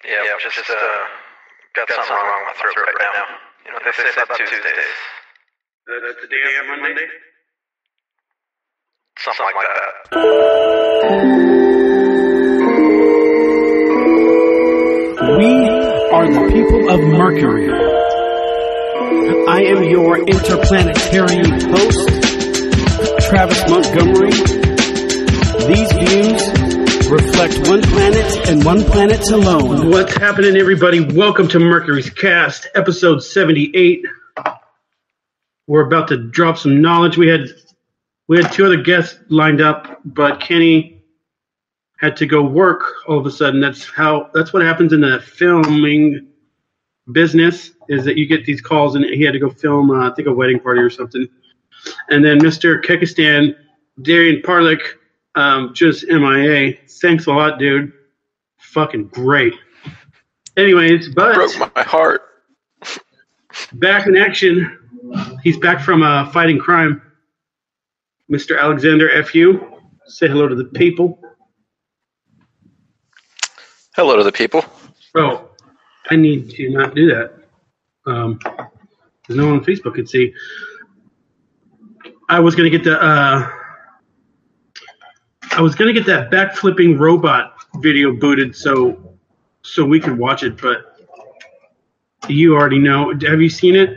Yeah, just got something wrong with my throat right now. You know what they say about Tuesdays? That's the day after Monday? Something like that. We are the people of Mercury. I am your interplanetary host, Travis Montgomery. These views reflect one planet and one planet alone. What's happening, everybody? Welcome to Mercury's Cast, episode 78. We're about to drop some knowledge. We had two other guests lined up, but Kenny had to go work all of a sudden. That's what happens in the filming business, is that you get these calls, and he had to go film, I think, a wedding party or something. And then Mr. Kekistan, Darian Parlick, just MIA. Thanks a lot, dude. Fucking great. Anyways, but Broke my heart. Back in action. He's back from fighting crime. Mr. Alexander F.U. Say hello to the people. Hello to the people. Oh, I need to not do that. Because no one on Facebook could see. I was gonna get that backflipping robot video booted so we could watch it, but you already know. Have you seen it?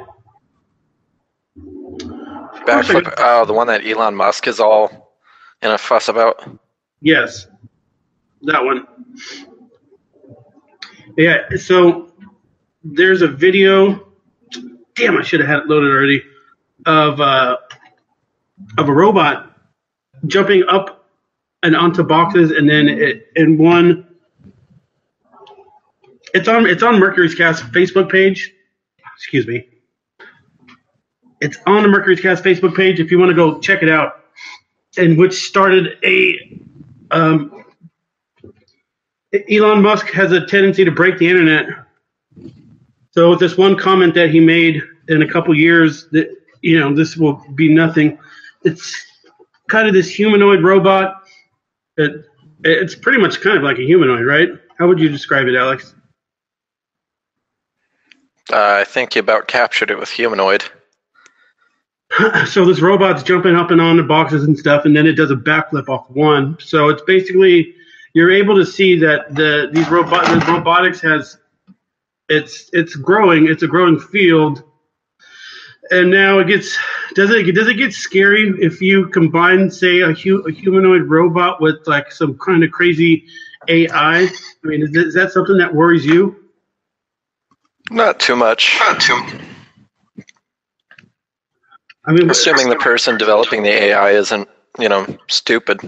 Backflip. Oh, the one that Elon Musk is all in a fuss about? Yes. That one. Yeah, so there's a video. Damn, I should have had it loaded already. Of a robot jumping up and onto boxes, and then it's on Mercury's Cast Facebook page. Excuse me. It's on the Mercury's Cast Facebook page if you want to go check it out. And which started Elon Musk has a tendency to break the internet. So with this one comment that he made in a couple years, that this will be nothing. It's kind of this humanoid robot. It's pretty much kind of like a humanoid, right? How would you describe it, Alex? I think you about captured it with humanoid. So this robot's jumping up and on the boxes and stuff, and then it does a backflip off one. So it's basically, you're able to see that the robotics has it's growing. It's a growing field, and now does it get scary if you combine, say, a humanoid robot with like some kind of crazy AI? I mean, is that something that worries you? Not too much. I mean, assuming the person developing the AI isn't, stupid.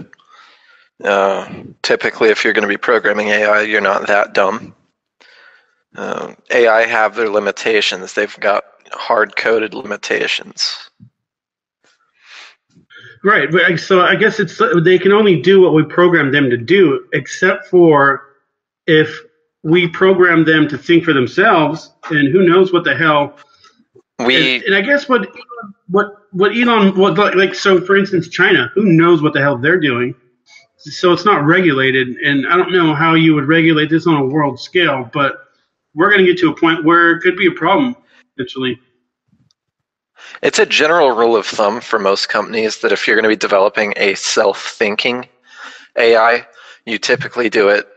Typically, if you're going to be programming AI, you're not that dumb. AI have their limitations. They've got hard-coded limitations. Right. So I guess they can only do what we program them to do, except for if we program them to think for themselves, and who knows what the hell. And I guess what Elon, so for instance, China, who knows what the hell they're doing? So it's not regulated, and I don't know how you would regulate this on a world scale, but we're going to get to a point where it could be a problem eventually. It's a general rule of thumb for most companies that if you're going to be developing a self-thinking AI, you typically do it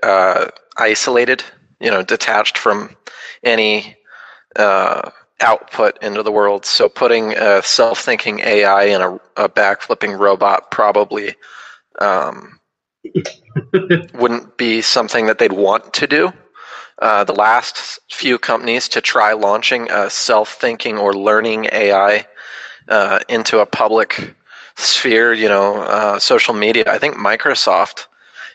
isolated, detached from any output into the world. So putting a self-thinking AI in a backflipping robot probably wouldn't be something that they'd want to do. The last few companies to try launching a self-thinking or learning AI into a public sphere, social media, I think Microsoft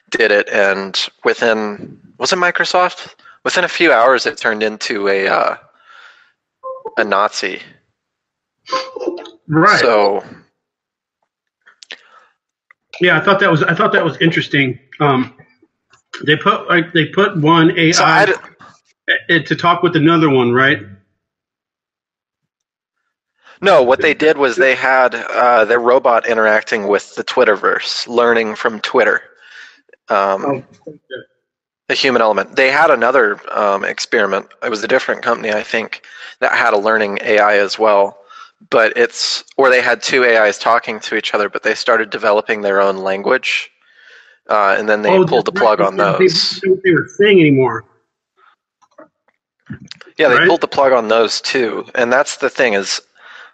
did it, and was it Microsoft? Within a few hours, it turned into a Nazi. Right. So yeah, I thought that was interesting. They put one AI to talk with another one, right? No, what they did was they had their robot interacting with the Twitterverse, learning from Twitter. the human element. They had another experiment. It was a different company, I think, that had a learning AI as well. But or they had two AIs talking to each other, but they started developing their own language, and then they pulled the plug on those. They didn't know what they were saying anymore. Yeah, they pulled the plug on those too. And that's the thing is,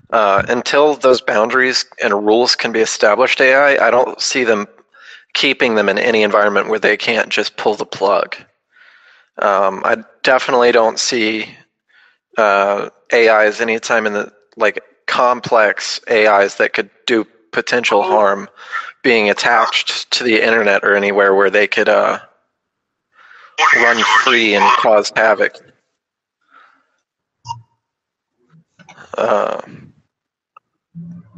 until those boundaries and rules can be established, I don't see them keeping them in any environment where they can't just pull the plug. I definitely don't see AIs anytime in the complex AIs that could do potential harm being attached to the internet or anywhere where they could run free and cause havoc.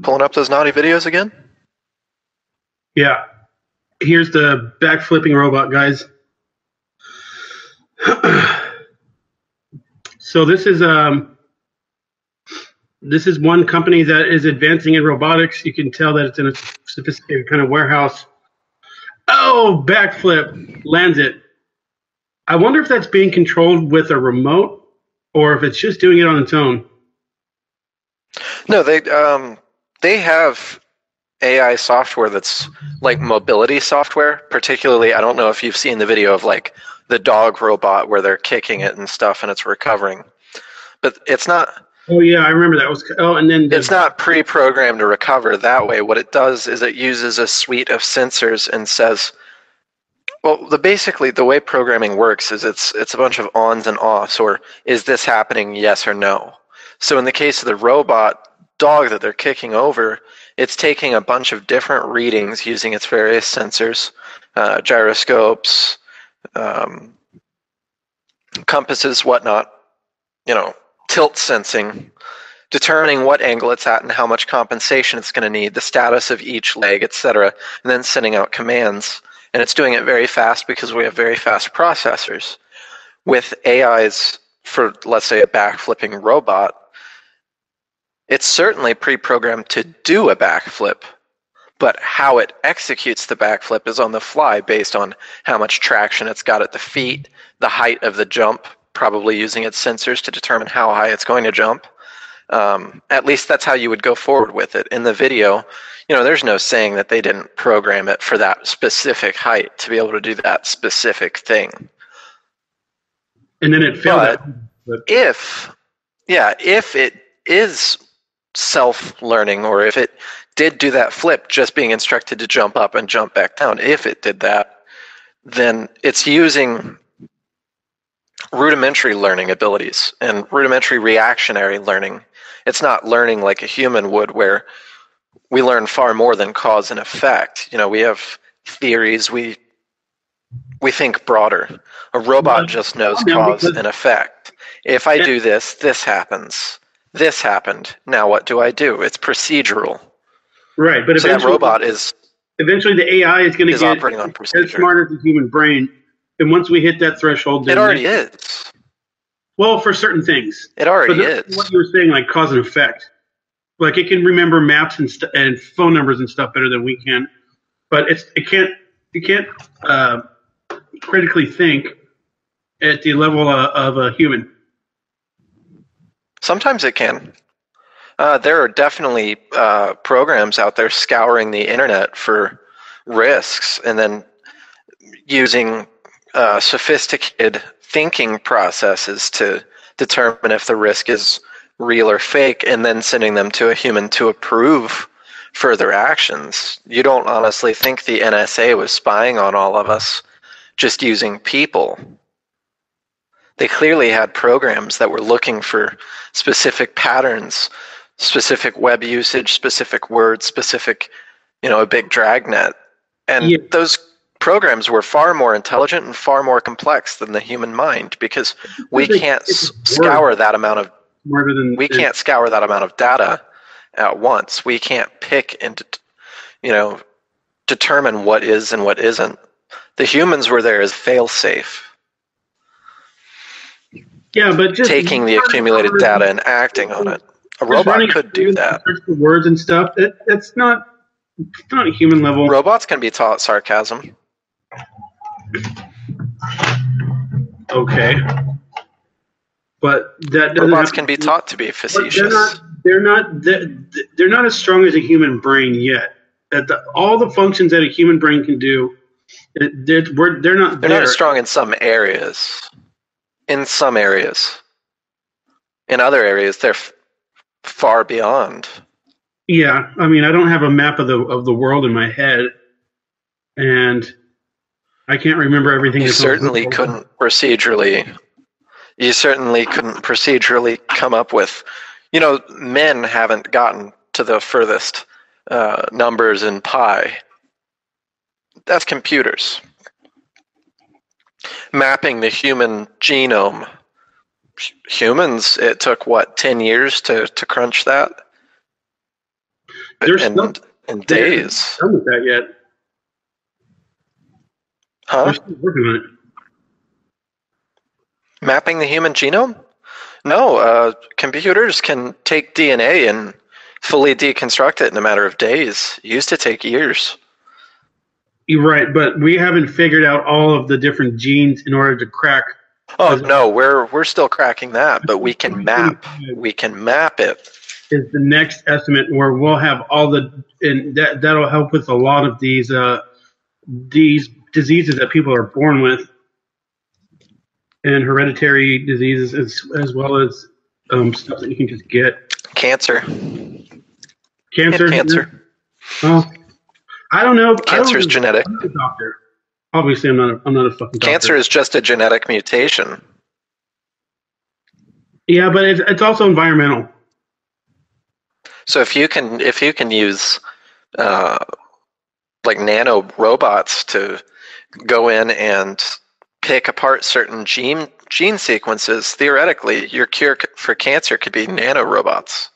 Pulling up those naughty videos again? Yeah. Here's the backflipping robot, guys. So this is one company that is advancing in robotics. You can tell that it's in a sophisticated kind of warehouse. Oh, backflip, lands it. I wonder if that's being controlled with a remote or if it's just doing it on its own. No, they have AI software that's like mobility software. Particularly, I don't know if you've seen the video of like the dog robot where they're kicking it and stuff and it's recovering. But it's not... Oh, yeah, I remember that. And then it's not pre-programmed to recover that way. What it does is it uses a suite of sensors and says, well, basically the way programming works is it's a bunch of ons and offs, or is this happening, yes or no? So in the case of the robot dog that they're kicking over, it's taking a bunch of different readings using its various sensors, gyroscopes, compasses, whatnot, tilt sensing, determining what angle it's at and how much compensation it's going to need, the status of each leg, etc., and then sending out commands. And it's doing it very fast because we have very fast processors. With AIs for, let's say, a backflipping robot, it's certainly pre-programmed to do a backflip, but how it executes the backflip is on the fly based on how much traction it's got at the feet, the height of the jump, probably using its sensors to determine how high it's going to jump. At least that's how you would go forward with it. In the video, there's no saying that they didn't program it for that specific height to be able to do that specific thing. And then it failed. But if it is self-learning, or if it did do that flip just being instructed to jump up and jump back down, if it did that, then it's using rudimentary learning abilities and rudimentary reactionary learning. It's not learning like a human would, where we learn far more than cause and effect. We have theories, we think broader. A robot just knows cause and effect. If I do this, this happens. This happened. Now what do I do? It's procedural. Right, but so that robot is eventually the AI is going to get operating on procedure. As smart as the human brain. And once we hit that threshold, then it already is. Well, for certain things, it already is. What you were saying, like cause and effect, like it can remember maps and phone numbers and stuff better than we can, but it can't critically think at the level of a human. Sometimes it can. There are definitely programs out there scouring the internet for risks and then using sophisticated thinking processes to determine if the risk is real or fake, and then sending them to a human to approve further actions. You don't honestly think the NSA was spying on all of us just using people. They clearly had programs that were looking for specific patterns, specific web usage, specific words, specific, a big dragnet. And those programs were far more intelligent and far more complex than the human mind, because we can't scour that amount of can't scour that amount of data at once. We can't pick and determine what is and what isn't. The humans were there as fail-safe. Yeah, but just taking the accumulated data and acting on it. A robot could do that. The words and stuff. It's not a human level. Robots can be taught sarcasm. Okay, but that doesn't Robots have can to be be, taught to be but they're facetious. not. They're not as strong as a human brain yet. All the functions that a human brain can do, they're not They're not as there. strong in some areas. In some areas. In other areas, they're far beyond. Yeah, I mean, I don't have a map of the world in my head, and I can't remember everything You that's on certainly Google. couldn't procedurally. You certainly couldn't procedurally come up with. Men haven't gotten to the furthest numbers in pi. That's computers. Mapping the human genome. Humans, it took 10 years to crunch that? They're still In they haven't days. done with that yet. Huh? They're still working on it. Mapping the human genome? No, computers can take DNA and fully deconstruct it in a matter of days. It used to take years. You're right, but we haven't figured out all of the different genes in order to crack. Oh no, we're still cracking that, but we can map. We can map it. Is the next estimate where we'll have all and that'll help with a lot of these diseases that people are born with, and hereditary diseases as well as stuff that you can just get. Cancer. Cancer. Cancer. Well, I don't know. Cancer is genetic. I'm not a doctor. Obviously, I'm not a fucking doctor. Cancer is just a genetic mutation. Yeah, but it's also environmental. So if you can use like nano robots to go in and pick apart certain gene sequences, theoretically, your cure for cancer could be nanorobots,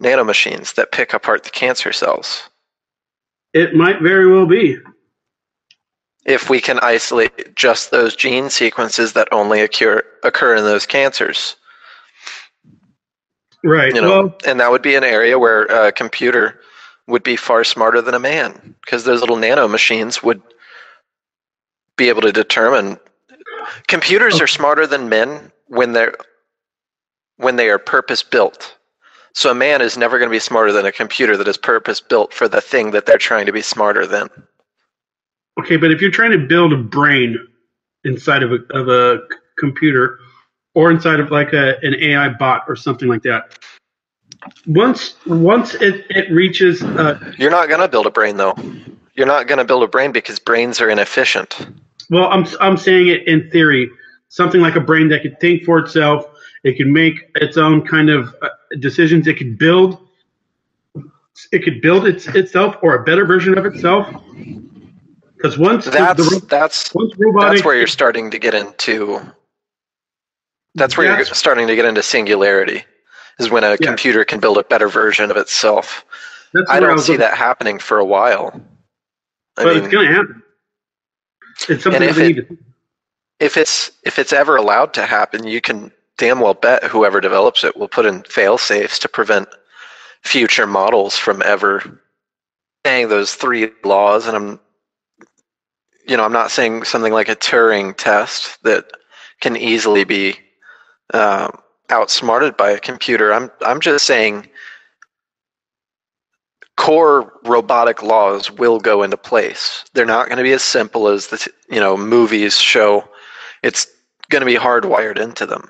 nanomachines that pick apart the cancer cells. It might very well be. If we can isolate just those gene sequences that only occur in those cancers. Right. And that would be an area where a computer would be far smarter than a man, because those little nanomachines would be able to determine. Computers are smarter than men when they are purpose built. So a man is never going to be smarter than a computer that is purpose built for the thing that they're trying to be smarter than. Okay, but if you're trying to build a brain inside of a computer, or inside of like an AI bot or something like that, once it reaches, you're not going to build a brain though. You're not going to build a brain because brains are inefficient. Well, I'm saying it in theory, something like a brain that could think for itself. It can make its own kind of decisions. It could build. It could build itself or a better version of itself. Because once that's where you're starting to get into. That's where you're starting to get into singularity, is when a computer can build a better version of itself. I don't see that happening for a while. But it's going to happen. It's something that we need to. If it's ever allowed to happen, you can damn well bet whoever develops it will put in fail safes to prevent future models from ever saying those three laws. And I'm not saying something like a Turing test that can easily be outsmarted by a computer. I'm just saying core robotic laws will go into place. They're not going to be as simple as the movies show. It's going to be hardwired into them.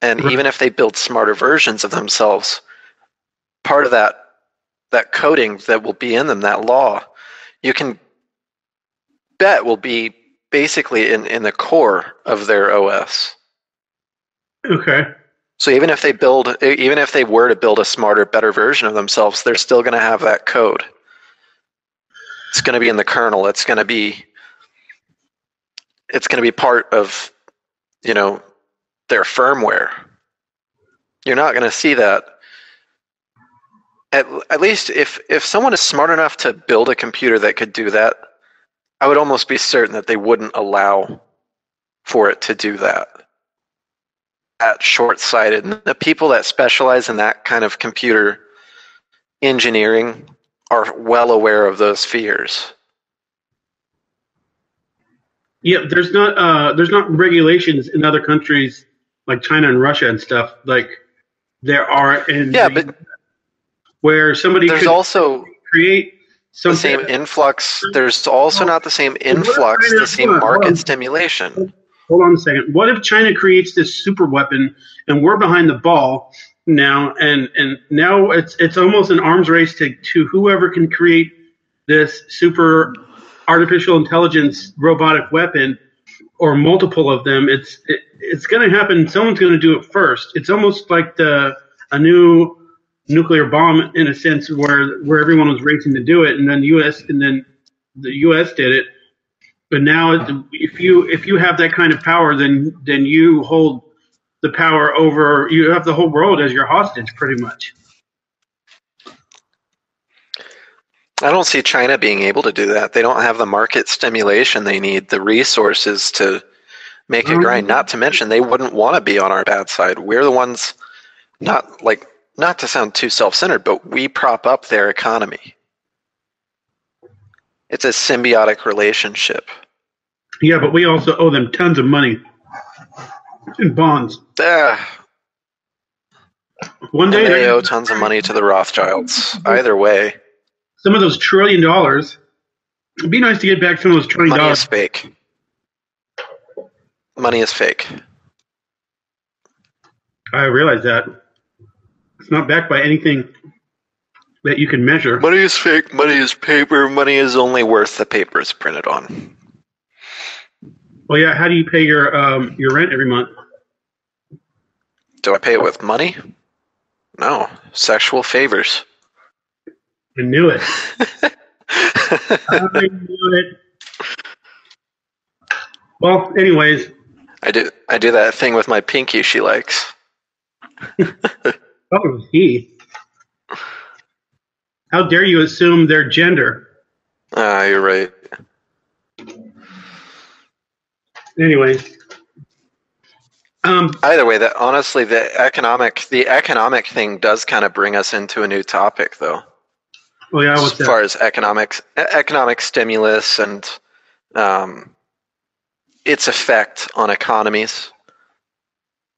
And even if they build smarter versions of themselves, part of that coding that will be in them, that law, you can bet will be basically in the core of their OS. Okay. So even if they were to build a smarter, better version of themselves, they're still going to have that code. It's going to be in the kernel. It's going to be part of, their firmware. You're not going to see that. At least if someone is smart enough to build a computer that could do that, I would almost be certain that they wouldn't allow for it to do that. That short-sighted. The people that specialize in that kind of computer engineering are well aware of those fears. Yeah, there's not regulations in other countries like China and Russia and stuff like there are in Yeah, but where somebody there's could also create the something. same influx. There's also not the same influx, the same market stimulation. Hold on a second. What if China creates this super weapon and we're behind the ball now, and now it's almost an arms race to whoever can create this super artificial intelligence robotic weapon or multiple of them. It's going to happen. Someone's going to do it first. It's almost like a new nuclear bomb in a sense where everyone was racing to do it, and then the U.S. did it. But now, if you have that kind of power, then you hold the power over. You have the whole world as your hostage, pretty much. I don't see China being able to do that. They don't have the market stimulation they need, the resources to make it grind. Not to mention, they wouldn't want to be on our bad side. We're the ones, not to sound too self-centered, but we prop up their economy. It's a symbiotic relationship. Yeah, but we also owe them tons of money in bonds. One day they owe tons of money to the Rothschilds. Either way. Some of those $1 trillion. It'd be nice to get back some of those $1 trillion. Money is fake. Money is fake. I realize that. It's not backed by anything that you can measure. Money is fake. Money is paper. Money is only worth the paper it's printed on. Well, yeah. How do you pay your rent every month? Do I pay it with money? No. Sexual favors. I knew it. I knew it. Well, anyways. I do that thing with my pinky she likes. Oh, he. How dare you assume their gender? You're right. Anyways. Either way, that honestly, the economic thing does kind of bring us into a new topic, though. Oh yeah, as far as economic stimulus and its effect on economies.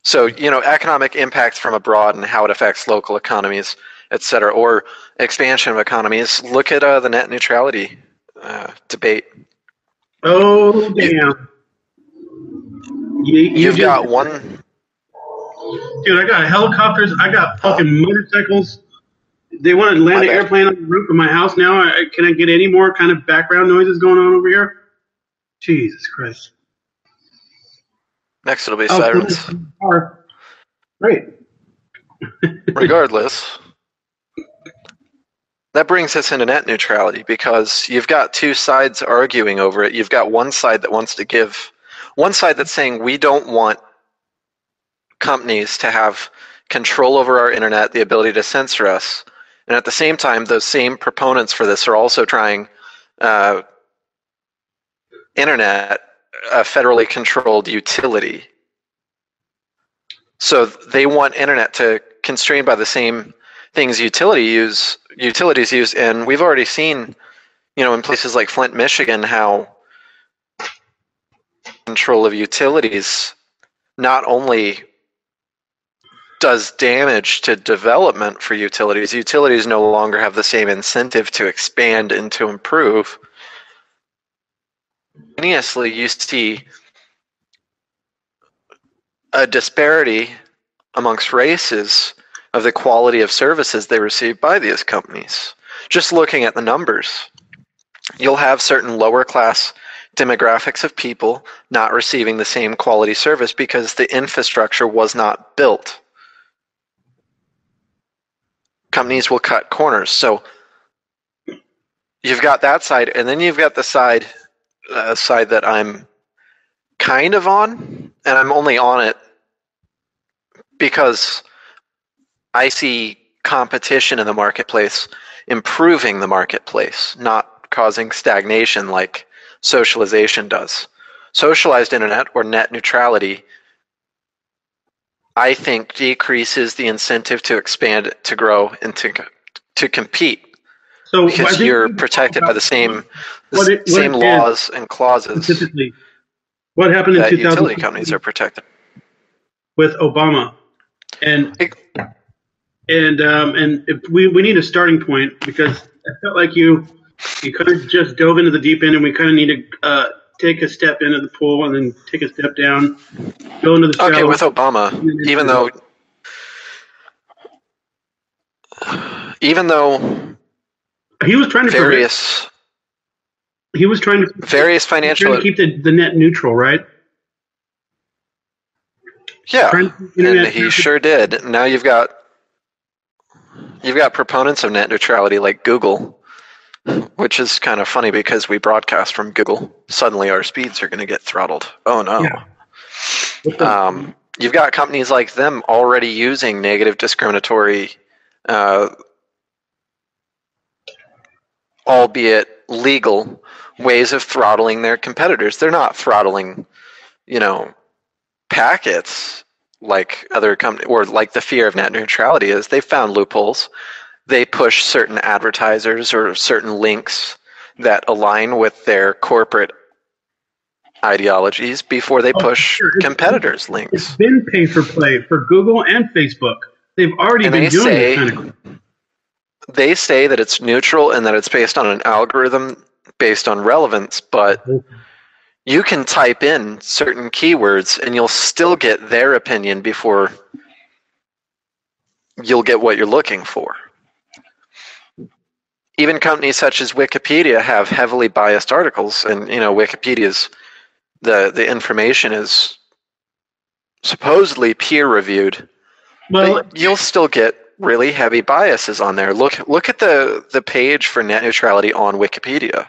So, economic impact from abroad and how it affects local economies, et cetera, or expansion of economies. Look at the net neutrality debate. Oh, damn. You've got one. Dude, I got helicopters. I got fucking motorcycles. They want to land an airplane on the roof of my house now. Can I get any more kind of background noises going on over here? Jesus Christ. Next it'll be sirens. Great. Regardless, that brings us into net neutrality because you've got two sides arguing over it. You've got one side that wants to give, one side that's saying we don't want companies to have control over our internet, the ability to censor us. And at the same time, those same proponents for this are also trying internet, a federally controlled utility. So they want internet to constrained by the same things utilities use. And we've already seen, in places like Flint, Michigan, how control of utilities not only does damage to development for utilities. Utilities no longer have the same incentive to expand and to improve. Simultaneously, you see a disparity amongst races of the quality of services they receive by these companies. Just looking at the numbers, you'll have certain lower class demographics of people not receiving the same quality service because the infrastructure was not built. Companies will cut corners. So you've got that side, and then you've got the side that I'm kind of on, and I'm only on it because I see competition in the marketplace improving the marketplace, not causing stagnation like socialization does. Socialized internet, or net neutrality, I think decreases the incentive to expand, to grow, and to compete. So because you're protected by the same laws and clauses. Specifically, What happened in that 2000 utility companies are protected. with Obama? And if we need a starting point, because I felt like you kind of just dove into the deep end, and we kind of need to take a step into the pool and then take a step down, go into the shallow. Okay, with Obama, even though he was trying to various financial keep the net neutral, right? Yeah, and he sure did. Now you've got proponents of net neutrality like Google, which is kind of funny because we broadcast from Google. Suddenly our speeds are going to get throttled. Oh no. Yeah. You've got companies like them already using negative discriminatory, albeit legal, ways of throttling their competitors. They're not throttling, packets like other companies, or like the fear of net neutrality is. They found loopholes. They push certain advertisers or certain links that align with their corporate ideologies before they push competitors' links. It's been pay for play for Google and Facebook. They've already been doing this kind of. They say that it's neutral and that it's based on an algorithm based on relevance, but you can type in certain keywords and you'll still get their opinion before you'll get what you're looking for. Even companies such as Wikipedia have heavily biased articles, and Wikipedia's the information is supposedly peer reviewed. Well, but you'll still get really heavy biases on there. Look at the page for net neutrality on Wikipedia.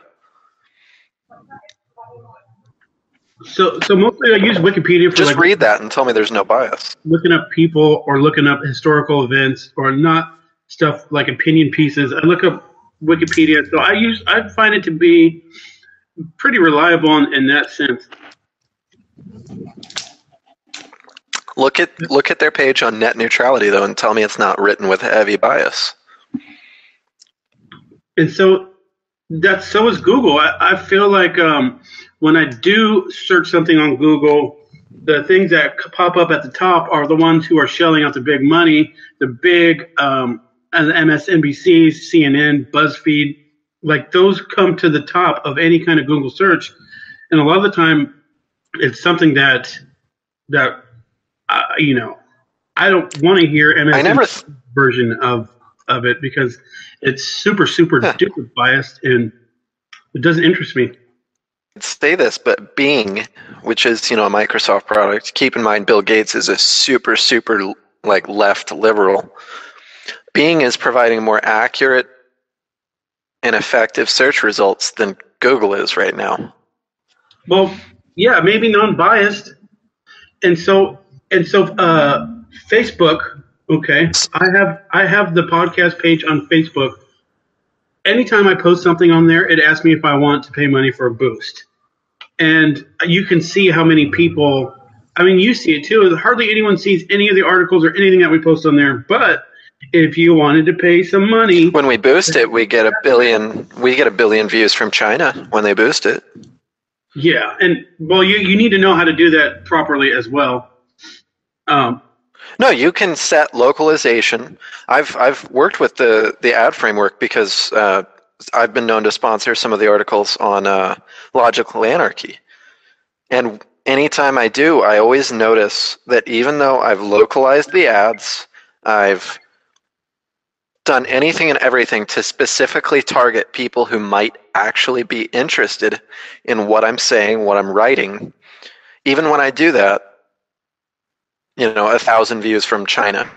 So mostly I use Wikipedia for just read that and tell me there's no bias. Looking up people or looking up historical events, or not stuff like opinion pieces. I look up Wikipedia, so I find it to be pretty reliable in that sense. Look at their page on net neutrality though, and tell me it's not written with heavy bias. And so is Google. I feel like when I do search something on Google, the things that pop up at the top are the ones who are shelling out the big money, the big MSNBCs, CNN, BuzzFeed. Like those come to the top of any kind of Google search, and a lot of the time, it's something that I don't want to hear MSNBC's version of it, because it's super duper biased and it doesn't interest me. I'd say this, but Bing, which is a Microsoft product, keep in mind Bill Gates is a super like left liberal. Bing is providing more accurate and effective search results than Google is right now. Well, yeah, maybe non-biased, and so Facebook. Okay, I have the podcast page on Facebook. Anytime I post something on there, it asks me if I want to pay money for a boost, and you can see how many people. I mean, you see it too. Hardly anyone sees any of the articles or anything that we post on there, but if you wanted to pay some money, when we boost it, we get a billion. We get a billion views from China when they boost it. Yeah, and well, you need to know how to do that properly as well. No, you can set localization. I've worked with the ad framework because I've been known to sponsor some of the articles on logical anarchy, and anytime I do, I always notice that even though I've localized the ads, I've done anything and everything to specifically target people who might actually be interested in what I'm saying, what I'm writing. Even when I do that, 1,000 views from China,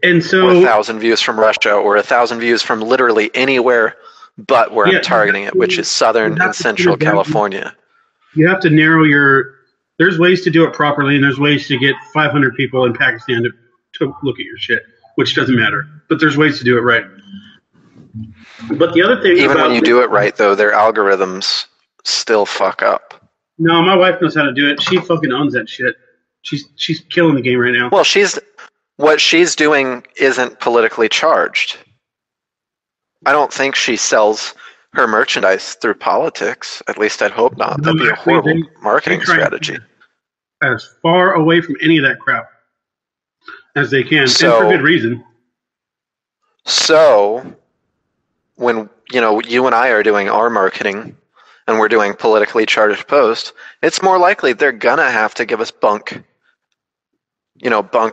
and so, or 1,000 views from Russia, or 1,000 views from literally anywhere but where I'm targeting it, which is Southern and Central California. You have to narrow there's ways to do it properly, and there's ways to get 500 people in Pakistan to look at your shit, which doesn't matter. But there's ways to do it right. But the other thing, even when you do it right, though, their algorithms still fuck up. No, my wife knows how to do it. She fucking owns that shit. She's killing the game right now. Well, what she's doing isn't politically charged. I don't think she sells her merchandise through politics. At least I'd hope not. No, That'd be a actually, horrible marketing they try to strategy. keep as far away from any of that crap as they can, and So- for good reason. So, when you and I are doing our marketing, and we're doing politically charged posts, it's more likely they're gonna have to give us bunk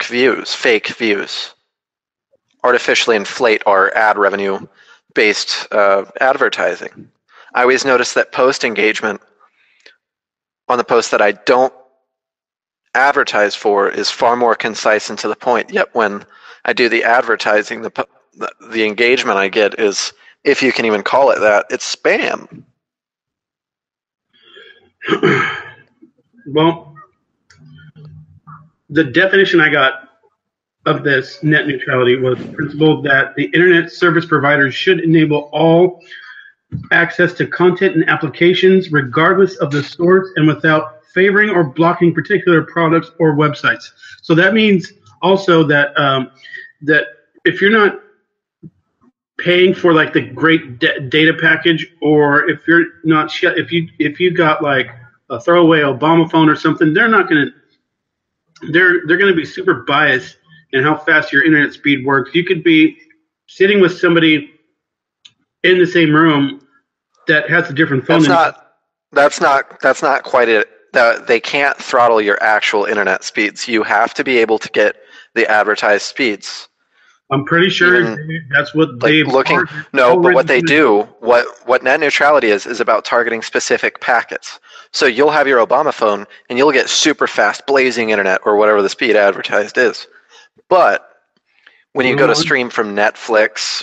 views, fake views, artificially inflate our ad revenue based advertising. I always notice that post engagement on the posts that I don't advertise for is far more concise and to the point. Yet when I do the advertising, the engagement I get is, if you can even call it that, it's spam. Well, the definition I got of this net neutrality was the principle that the internet service providers should enable all access to content and applications regardless of the source and without favoring or blocking particular products or websites. So that means also that that if you're not paying for like the great data package, or if you're not if you got like a throwaway Obama phone or something, they're going to be super biased in how fast your internet speed works. You could be sitting with somebody in the same room that has a different phone. That's not quite it. They can't throttle your actual internet speeds. You have to be able to get the advertised speeds. I'm pretty sure that's what they've looking. No, but what they do, what net neutrality is about targeting specific packets. So you'll have your Obama phone and you'll get super fast blazing internet or whatever the speed advertised is. But when you go to stream from Netflix,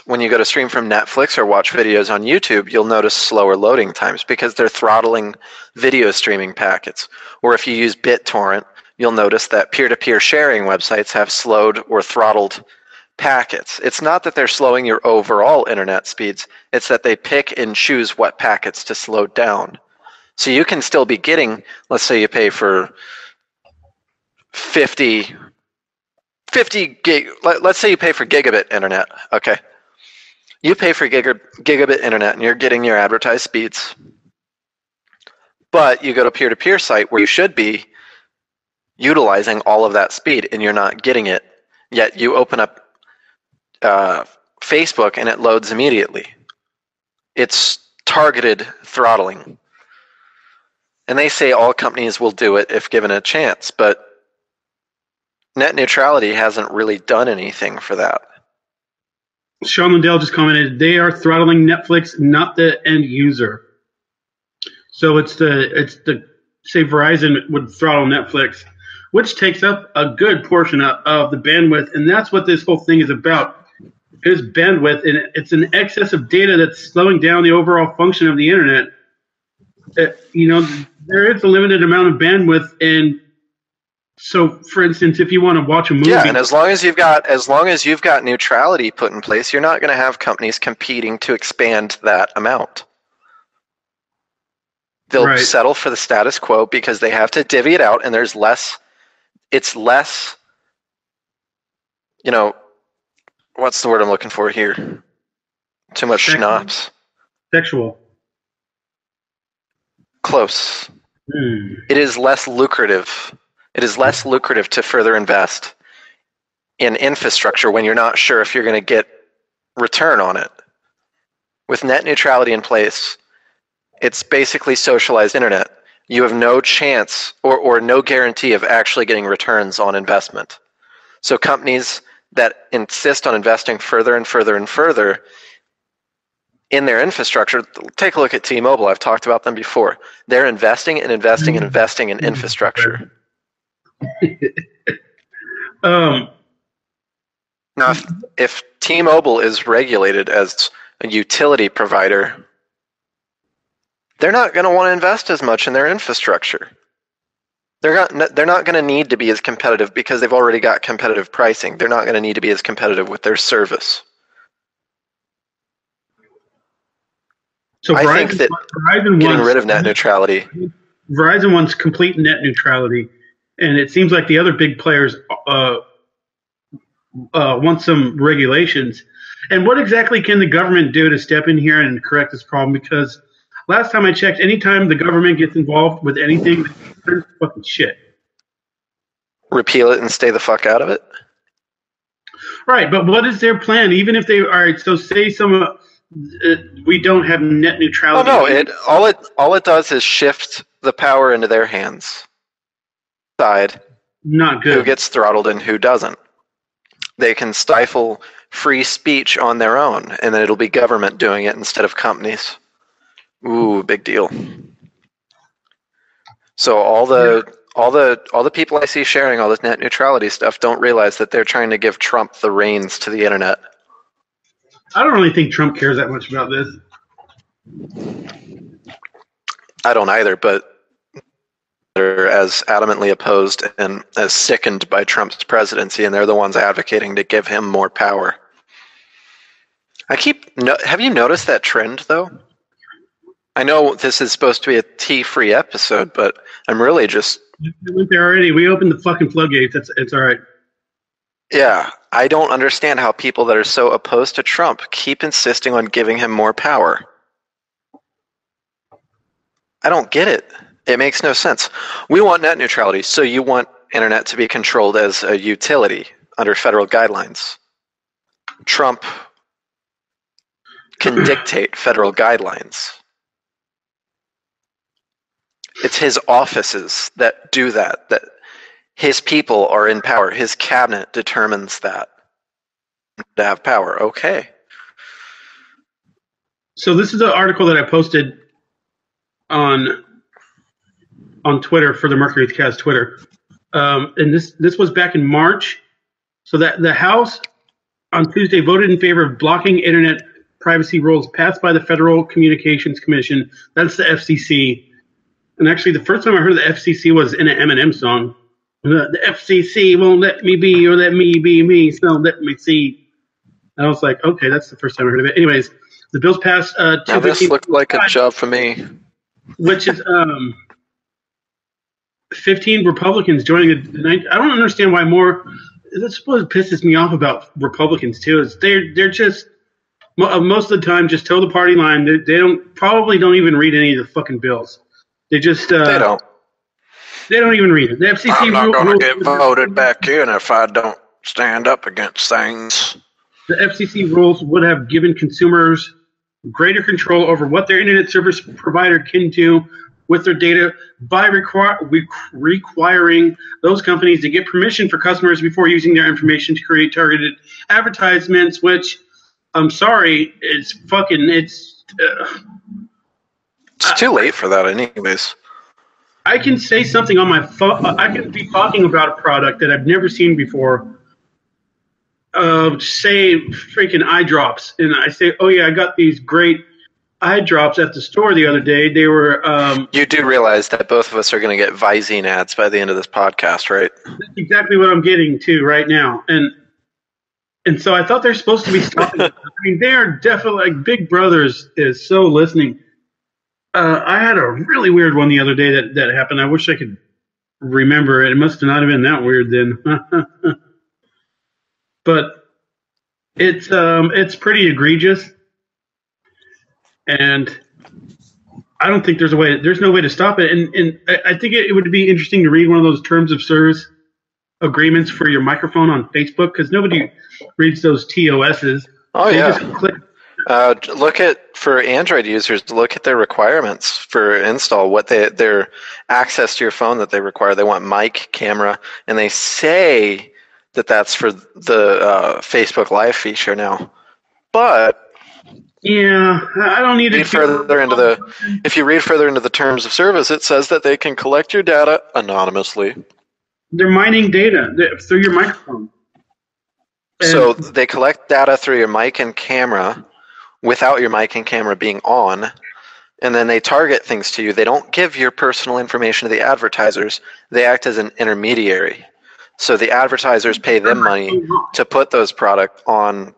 or watch videos on YouTube, you'll notice slower loading times because they're throttling video streaming packets. Or if you use BitTorrent, you'll notice that peer-to-peer sharing websites have slowed or throttled packets. It's not that they're slowing your overall internet speeds, it's that they pick and choose what packets to slow down. So you can still be getting, let's say you pay for 50 gig, let's say you pay for gigabit internet, okay? You pay for gigabit internet and you're getting your advertised speeds, but you go to peer-to-peer site where you should be utilizing all of that speed and you're not getting it, yet you open up Facebook and it loads immediately. It's targeted throttling. And they say all companies will do it if given a chance, but net neutrality hasn't really done anything for that. Sean Lindell just commented, they are throttling Netflix, not the end user. So it's the say Verizon would throttle Netflix, which takes up a good portion of the bandwidth, and that's what this whole thing is about. Is bandwidth, and it's an excess of data that's slowing down the overall function of the internet. There is a limited amount of bandwidth, and so, for instance, if you want to watch a movie, and as long as you've got neutrality put in place, you're not going to have companies competing to expand that amount. They'll settle for the status quo because they have to divvy it out, and there's less. It's less. What's the word I'm looking for here? Too much schnapps. Sexual. Close. It is less lucrative. It is less lucrative to further invest in infrastructure when you're not sure if you're going to get return on it. With net neutrality in place, it's basically socialized internet. You have no chance or no guarantee of actually getting returns on investment. So companies that insist on investing further and further and further in their infrastructure, take a look at T-Mobile. I've talked about them before. They're investing and investing and investing in infrastructure. Now, if T-Mobile is regulated as a utility provider, they're not going to want to invest as much in their infrastructure. They're not going to need to be as competitive because they've already got competitive pricing. They're not going to need to be as competitive with their service. So I think that Verizon getting rid of net neutrality. Verizon wants complete net neutrality, and it seems like the other big players want some regulations. And what exactly can the government do to step in here and correct this problem? Because last time I checked, anytime the government gets involved with anything, it's fucking shit. Repeal it and stay the fuck out of it? Right, but what is their plan? Even if they are, so say we don't have net neutrality. Oh no! All it does is shift the power into their hands. Decide not good. Who gets throttled and who doesn't. They can stifle free speech on their own, and then it'll be government doing it instead of companies. Ooh, big deal. So all the people I see sharing all this net neutrality stuff don't realize that they're trying to give Trump the reins to the internet. I don't really think Trump cares that much about this. I don't either, but they're as adamantly opposed and as sickened by Trump's presidency, and they're the ones advocating to give him more power. Have you noticed that trend, though? I know this is supposed to be a tea-free episode, but I'm really just... We went there already. We opened the fucking floodgates. It's all right. Yeah, I don't understand how people that are so opposed to Trump keep insisting on giving him more power. I don't get it. It makes no sense. We want net neutrality, so you want internet to be controlled as a utility under federal guidelines. Trump can dictate federal guidelines. It's his offices that do that his people are in power. His cabinet determines that to have power. Okay. So this is an article that I posted on Twitter for the Mercury's Cast Twitter. And this was back in March. So that the House on Tuesday voted in favor of blocking internet privacy rules passed by the Federal Communications Commission. That's the FCC. And actually, the first time I heard the FCC was in an Eminem song. The FCC won't let me be or let me be me, so let me see. And I was like, okay, that's the first time I heard of it. Anyways, the bill's passed. Now this looked like a job for me. Which is 15 Republicans joining the. I don't understand why more. That's what pisses me off about Republicans too. Is they're just most of the time just toe the party line. They probably don't even read any of the fucking bills. They just they don't. They don't even read it. The FCC I'm not going to get voted back in if I don't stand up against things. The FCC rules would have given consumers greater control over what their internet service provider can do with their data by requiring those companies to get permission for customers before using their information to create targeted advertisements, which, I'm sorry, it's too late for that anyways. I can say something on my phone. I can be talking about a product that I've never seen before. Say freaking eye drops. And I say, oh yeah, I got these great eye drops at the store the other day. They were... you do realize that both of us are going to get Visine ads by the end of this podcast, right? That's exactly what I'm getting to right now. And so I thought they're supposed to be stopping. I mean, they're definitely... Like, Big Brothers is so listening. I had a really weird one the other day that happened. I wish I could remember it. It must not have been that weird then. But it's pretty egregious, and I don't think there's no way to stop it. And I think it would be interesting to read one of those terms of service agreements for your microphone on Facebook, because nobody reads those TOSs. Oh, they yeah. just click. For Android users, look at their requirements for install, what their access to your phone that they require. They want mic, camera, and they say that that's for the Facebook Live feature now. But yeah, I don't need to if you read further into the terms of service, it says that they can collect your data anonymously. They're mining data through your microphone. So they collect data through your mic and camera without your mic and camera being on, and then they target things to you. They don't give your personal information to the advertisers. They act as an intermediary. So the advertisers pay them money to put those products on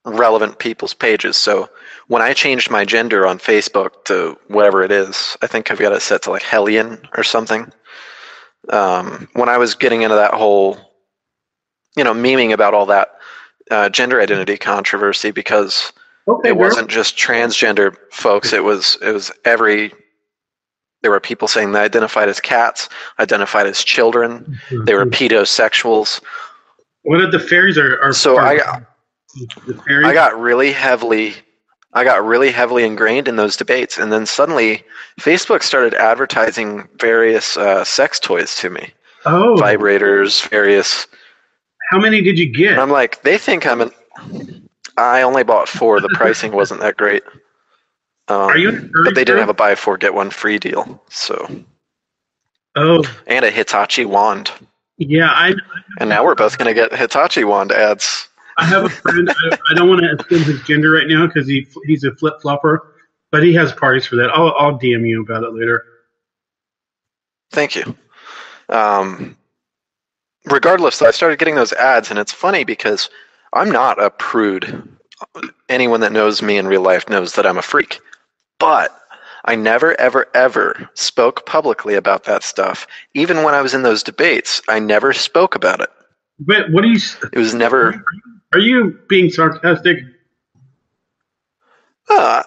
relevant people's pages. So when I changed my gender on Facebook to whatever it is, I think I've got it set to like Hellion or something. When I was getting into that whole, memeing about all that, gender identity controversy because Okay, it girl. wasn't just transgender folks. It was every. There were people saying they identified as cats, identified as children. They were pedosexuals. What if the fairies are So the fairies? I got really heavily ingrained in those debates, and then suddenly Facebook started advertising various sex toys to me, vibrators, various. How many did you get? And I'm like, they think I only bought 4. The pricing wasn't that great. Are you? But they did have a buy 4 get 1 free deal. So. Oh. And a Hitachi wand. Yeah, And now we're both going to get Hitachi wand ads. I have a friend. I don't want to assume his gender right now because he's a flip flopper, but he has parties for that. I'll DM you about it later. Thank you. Regardless, I started getting those ads, and it's funny because I'm not a prude. Anyone that knows me in real life knows that I'm a freak. But I never, ever, ever spoke publicly about that stuff. Even when I was in those debates, I never spoke about it. But what do you? It was never. Are you being sarcastic? I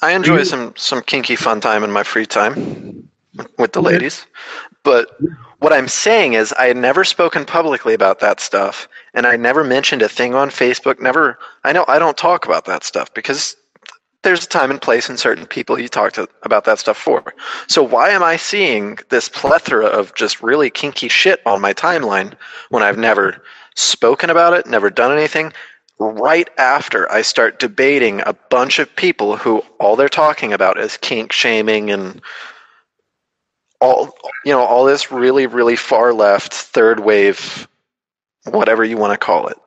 enjoy some kinky fun time in my free time with the ladies. But what I'm saying is I had never spoken publicly about that stuff, and I never mentioned a thing on Facebook. Never. I don't talk about that stuff because there's a time and place and certain people you talk to about that stuff for. So why am I seeing this plethora of just really kinky shit on my timeline when I've never spoken about it, never done anything? Right after I start debating a bunch of people who all they're talking about is kink shaming and all this really, really far left, third wave, whatever you want to call it.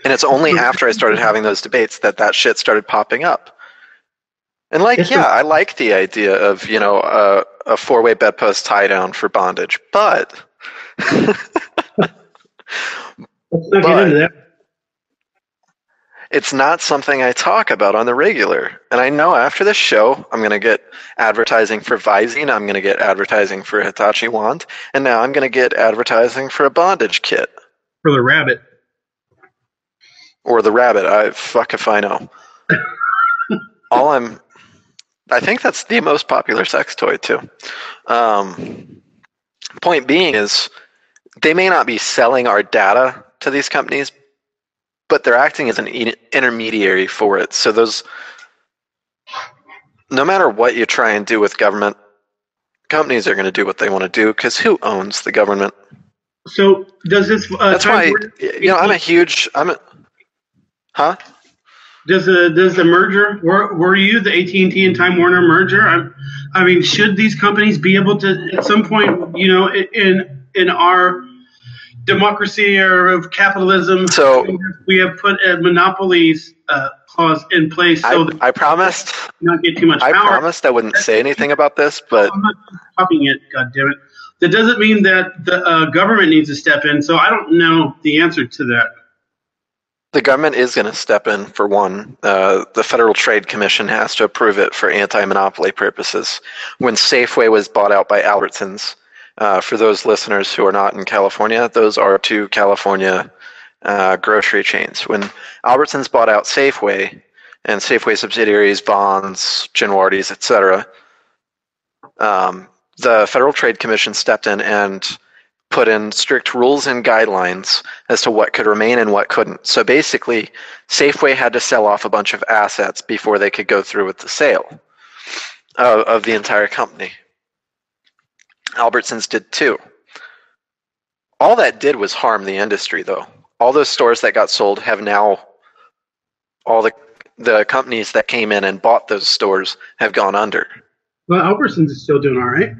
And it's only after I started having those debates that shit started popping up. And I like the idea of, a 4-way bedpost tie down for bondage, but let's not get into that. It's not something I talk about on the regular. And I know after this show, I'm going to get advertising for Visine, I'm going to get advertising for Hitachi wand, and now I'm going to get advertising for a bondage kit. For the rabbit. Or the rabbit, fuck if I know. I think that's the most popular sex toy too. Point being is, they may not be selling our data to these companies, but they're acting as an intermediary for it. So no matter what you try and do with government, companies are going to do what they want to do because who owns the government? So does this? That's why Huh? Does the merger? Were you the AT&T and Time Warner merger? I mean, should these companies be able to at some point, in our democracy or of capitalism, so we have put a monopolies clause in place so that I promised not get too much power. I promised I wouldn't say anything about this, but I'm not copying it. God damn it! That doesn't mean that the government needs to step in. So I don't know the answer to that. The government is going to step in for one. The Federal Trade Commission has to approve it for anti-monopoly purposes. When Safeway was bought out by Albertsons, for those listeners who are not in California, those are 2 California grocery chains. When Albertsons bought out Safeway and Safeway subsidiaries, Vons, Genuardi's, etc., the Federal Trade Commission stepped in and put in strict rules and guidelines as to what could remain and what couldn't. So basically, Safeway had to sell off a bunch of assets before they could go through with the sale of the entire company. Albertsons did too. All that did was harm the industry, though. All those stores that got sold have now, all the companies that came in and bought those stores have gone under. Well, Albertsons is still doing all right.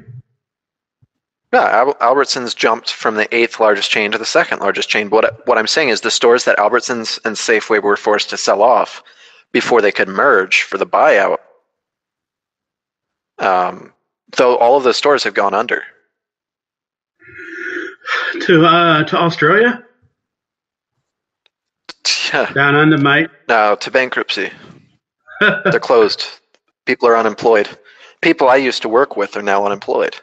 Yeah, Albertsons jumped from the 8th largest chain to the 2nd largest chain. What I'm saying is the stores that Albertsons and Safeway were forced to sell off before they could merge for the buyout, though all of those stores have gone under. To Australia? Yeah. Down under, mate. No, to bankruptcy. They're closed. People are unemployed. People I used to work with are now unemployed.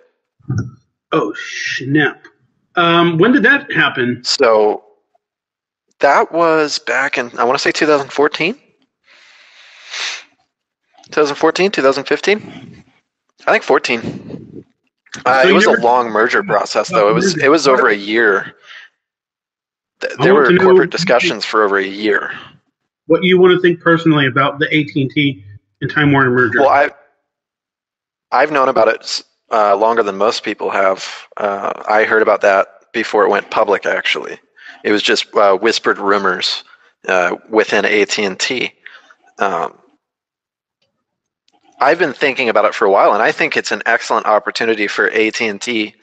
Oh, snap. When did that happen? So That was back in, I want to say 2014? 2014, 2015? I think 14. It was a long merger process, though. It was over a year. There were corporate discussions for over a year. What you want to think personally about the AT&T and Time Warner merger? Well, I've known about it longer than most people have. I heard about that before it went public, actually. It was just whispered rumors within AT&T. I've been thinking about it for a while, and I think it's an excellent opportunity for AT&T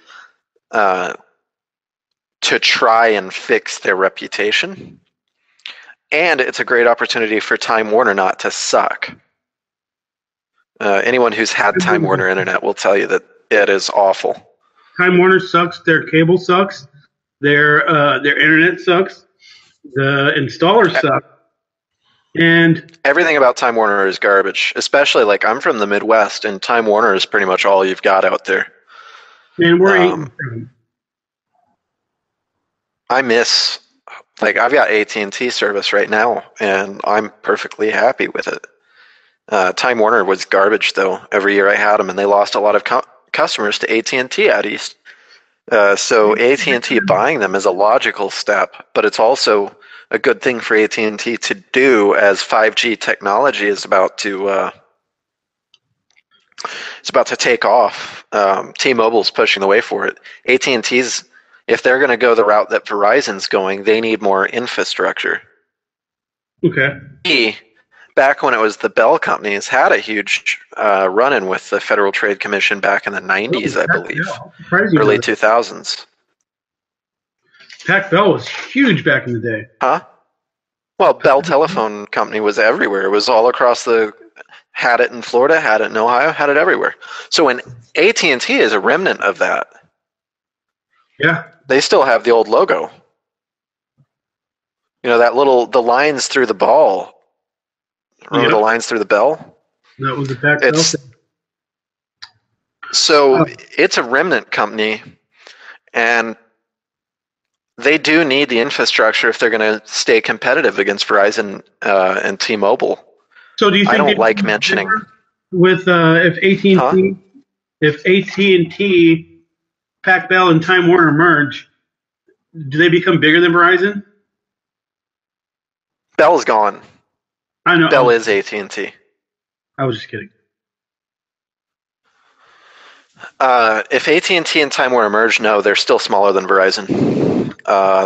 to try and fix their reputation. And it's a great opportunity for Time Warner not to suck. Anyone who's had Time Warner Internet will tell you that it is awful. Time Warner sucks. Their cable sucks. Their internet sucks. The installers suck. And everything about Time Warner is garbage. Especially, like, I'm from the Midwest, and Time Warner is pretty much all you've got out there. And we're eating. I miss, like, I've got AT&T service right now, and I'm perfectly happy with it. Time Warner was garbage, though. Every year I had them, and they lost a lot of customers to AT&T out east. So AT&T buying them is a logical step, but it's also a good thing for AT&T to do as 5G technology is about to take off. T-Mobile's pushing the way for it. AT&T's, if they're going to go the route that Verizon's going, they need more infrastructure. Okay. Back when it was the Bell companies, had a huge run-in with the Federal Trade Commission back in the 90s, I believe, early 2000s. Pac Bell was huge back in the day. Huh? Well, Bell Telephone Company was everywhere. It was all across had it in Florida, had it in Ohio, had it everywhere. So when AT&T is a remnant of that. Yeah. They still have the old logo. You know, the lines through the ball. Remember the lines through the bell? That was the Pac Bell thing. So it's a remnant company, and they do need the infrastructure if they're going to stay competitive against Verizon and T-Mobile. So do you think I don't like mentioning with if AT&T, Pac Bell, and Time Warner merge, do they become bigger than Verizon? Bell's gone. I know. Bell is AT&T. I was just kidding. If AT&T and Time Warner merge, no, they're still smaller than Verizon.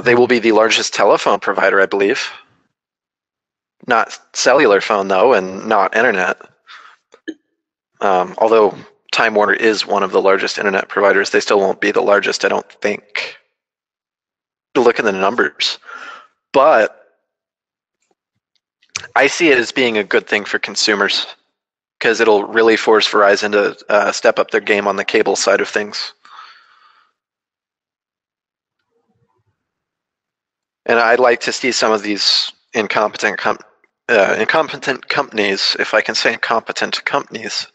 They will be the largest telephone provider, I believe. Not cellular phone, though, and not internet. Although Time Warner is one of the largest internet providers, they still won't be the largest, I don't think. Look at the numbers. But I see it as being a good thing for consumers because it'll really force Verizon to step up their game on the cable side of things. And I'd like to see some of these incompetent companies, if I can say incompetent companies.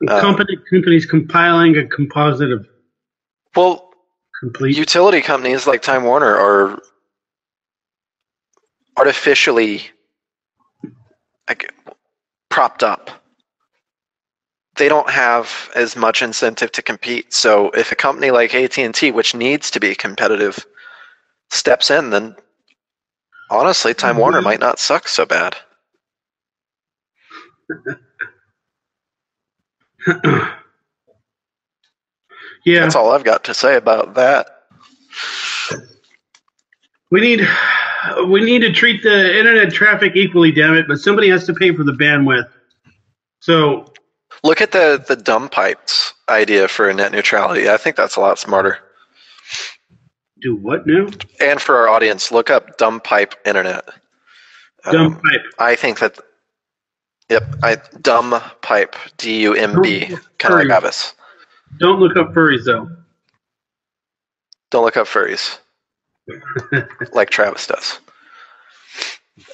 Incompetent companies compiling a composite of complete. Utility companies like Time Warner are artificially propped up. They don't have as much incentive to compete. So if a company like AT&T, which needs to be competitive, steps in, then honestly, Time Warner might not suck so bad. Yeah, that's all I've got to say about that. We need to treat the internet traffic equally, damn it, but somebody has to pay for the bandwidth. So look at the dumb pipes idea for net neutrality. I think that's a lot smarter. Do what now? And for our audience, look up dumb pipe internet. Dumb pipe. I think that. Yep, dumb pipe. DUMB. Cannabis. Don't look up furries though. Don't look up furries. Like Travis does.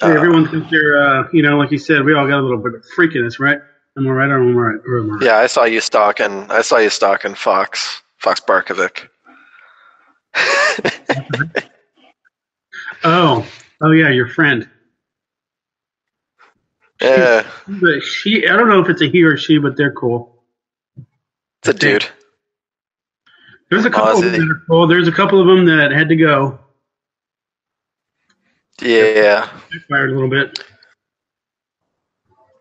Everyone thinks they're, like you said, we all got a little bit of freakiness, right? Am I right or am I right? Yeah, I saw you stalking Fox Barkovic. Oh, Oh yeah, your friend. Yeah, But she, I don't know if it's a he or she, but they're cool. it's a dude. There's a couple of them Ozzy. that are cool. There's a couple of them that had to go. Yeah. Fired a little bit.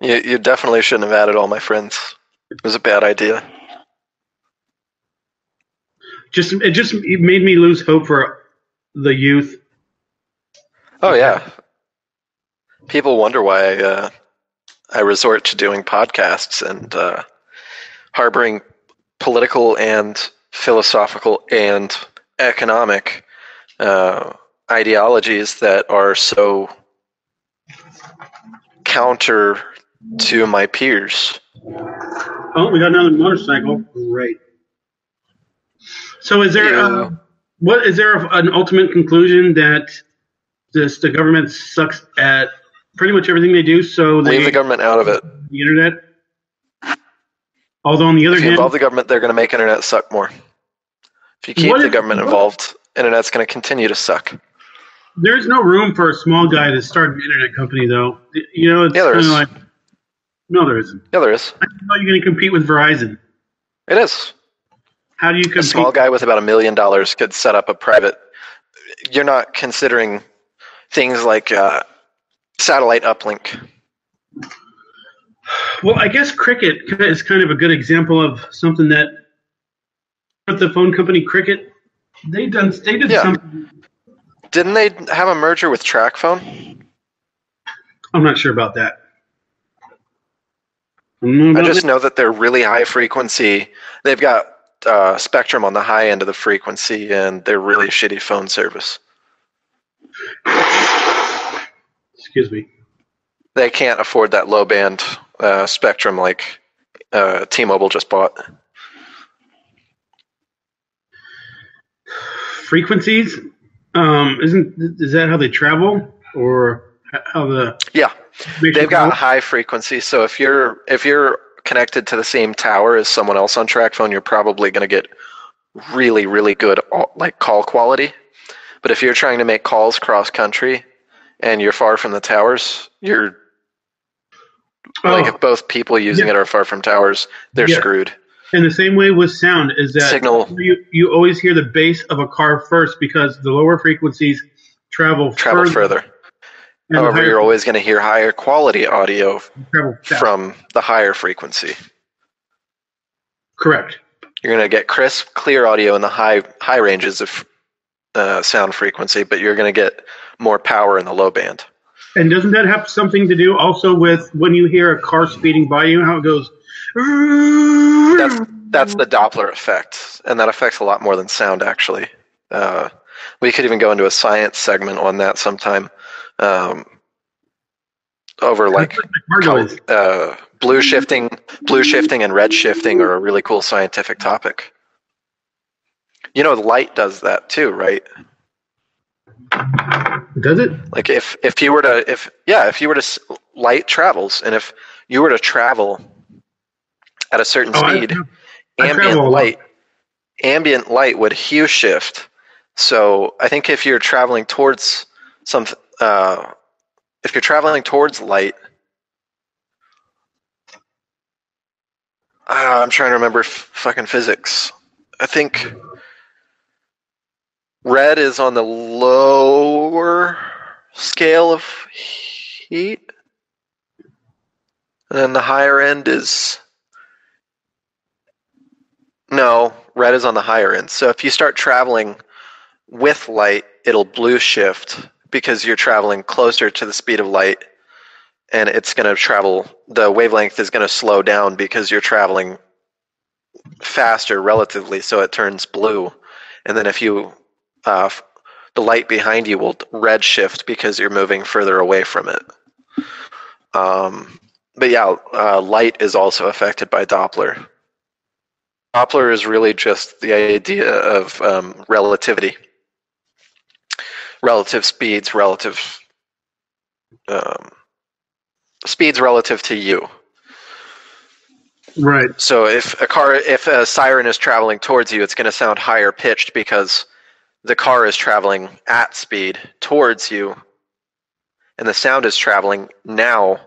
You definitely shouldn't have added all my friends. It was a bad idea. It made me lose hope for the youth. Oh yeah. People wonder why I resort to doing podcasts and harboring political and philosophical and economic ideologies that are so counter to my peers. Oh, we got another motorcycle. Great. So, is there an ultimate conclusion that the government sucks at pretty much everything they do? So they leave the government out of it. The internet. Although on the other If you hand, involve the government, they're going to make internet suck more. If you keep the government involved, internet's going to continue to suck. There's no room for a small guy to start an internet company, though. You know, it's Yeah, there kind is. of like, no, there isn't. Yeah, there is. How are you going to compete with Verizon? It is. How do you compete? A small guy with about $1 million could set up a private. You're not considering things like satellite uplink. Well, I guess Cricket is kind of a good example of something that the phone company Cricket, they did something. Didn't they have a merger with TracFone? I'm not sure about that. I just know that they're really high frequency. They've got spectrum on the high end of the frequency, and they're really shitty phone service. Excuse me. They can't afford that low band spectrum like T-Mobile just bought. Frequencies? Is that how they travel, or how the? Yeah, they've got high frequency. So if you're connected to the same tower as someone else on TracFone, you're probably going to get really, really good like call quality. But if you're trying to make calls cross country and you're far from the towers, you're like if both people using it are far from towers, they're screwed. And the same way with sound is that signal. You always hear the bass of a car first because the lower frequencies travel further. However, you're always going to hear higher quality audio from the higher frequency. Correct. You're going to get crisp, clear audio in the high ranges of sound frequency, but you're going to get more power in the low band. And doesn't that have something to do also with when you hear a car speeding by you, how it goes? That's the Doppler effect, and that affects a lot more than sound, actually. We could even go into a science segment on that sometime. Over like blue shifting and red shifting are a really cool scientific topic. You know, light does that too, right? Does it? Like if you were to light travels, and if you were to travel at a certain speed, ambient light would hue shift. So I think if you're traveling towards light, I'm trying to remember fucking physics. I think red is on the lower scale of heat, and then the higher end is... No, red is on the higher end. So if you start traveling with light, it'll blue shift because you're traveling closer to the speed of light, and it's going to travel, the wavelength is going to slow down because you're traveling faster relatively, so it turns blue. And then if you, the light behind you will red shift because you're moving further away from it. But yeah, light is also affected by Doppler. Doppler is really just the idea of relativity. Relative speeds, speeds relative to you. Right. So if a siren is traveling towards you, it's going to sound higher pitched because the car is traveling at speed towards you, and the sound is traveling now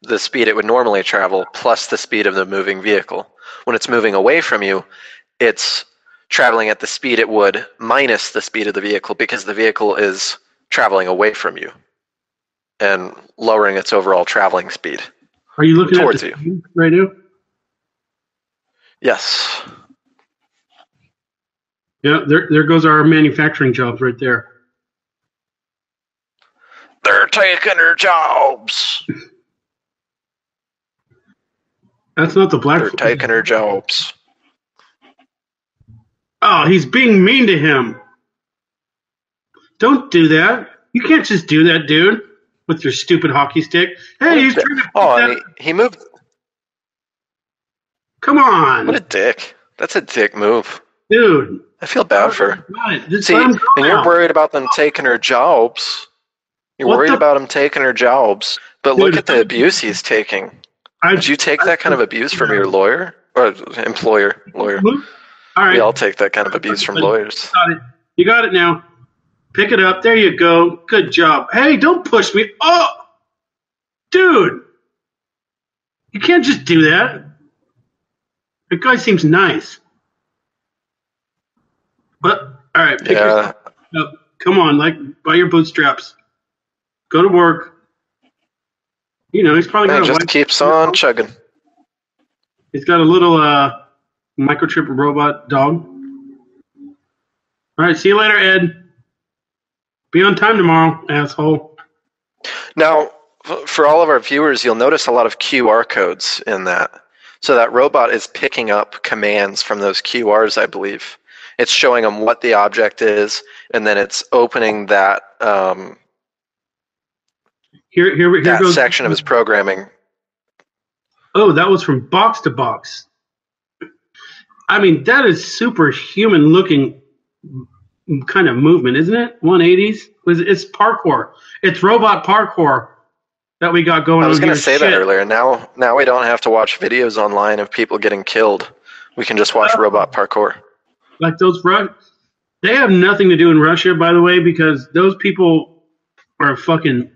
the speed it would normally travel plus the speed of the moving vehicle. When it's moving away from you, it's traveling at the speed it would minus the speed of the vehicle because the vehicle is traveling away from you and lowering its overall traveling speed. Are you looking towards at you right now? Yes. Yeah, there goes our manufacturing jobs right there. They're taking their jobs. That's not the black. They're taking their jobs. Oh, he's being mean to him. Don't do that. You can't just do that, dude, with your stupid hockey stick. Hey, he's trying to... Oh, he moved. Come on. What a dick. That's a dick move. Dude. I feel bad for her. See, and you're worried about them taking her jobs. You're worried about him taking her jobs. But look at the abuse he's taking. Would you take that kind of abuse from your lawyer? Or employer? Lawyer. All right. We all take that kind of abuse from lawyers. You got it now. Pick it up. There you go. Good job. Hey, don't push me. Oh! Dude! You can't just do that. The guy seems nice. But, all right. Pick yourself up. Come on, by your bootstraps. Go to work. You know, he's probably got just keeps on chugging. He's got a little microchip robot dog. All right, see you later, Ed. Be on time tomorrow, asshole. Now, for all of our viewers, you'll notice a lot of QR codes in that. So that robot is picking up commands from those QRs, I believe. It's showing them what the object is, and then it's opening that here goes section of his programming. Oh, that was from box to box. I mean, that is superhuman looking kind of movement, isn't it? 180s? It's parkour. It's robot parkour that we got going on. I was going to say that earlier. Now we don't have to watch videos online of people getting killed. We can just watch robot parkour. Like those, they have nothing to do in Russia, by the way, because those people are fucking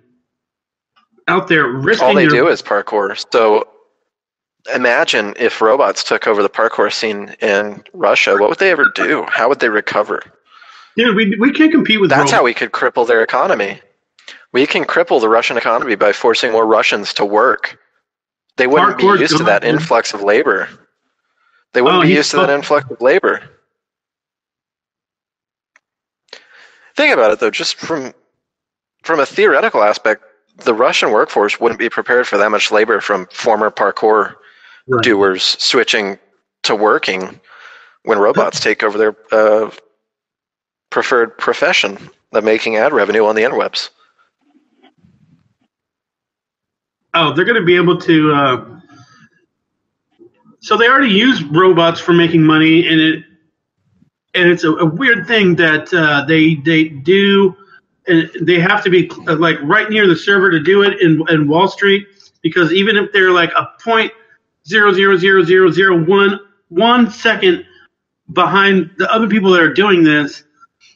out there risking. All they do is parkour. So imagine if robots took over the parkour scene in Russia. What would they ever do? How would they recover? Dude, we can't compete with That's robots. how we could cripple their economy. We can cripple the Russian economy by forcing more Russians to work. They wouldn't be used to that influx of labor. They wouldn't be used to that influx of labor. Think about it, though, just from a theoretical aspect, the Russian workforce wouldn't be prepared for that much labor from former parkour doers switching to working when robots take over their preferred profession of making ad revenue on the interwebs. Oh, they're going to be able to... so they already use robots for making money, and it's a weird thing that they do... And they have to be like right near the server to do it in Wall Street, because even if they're like a 0.00001 second behind the other people that are doing this,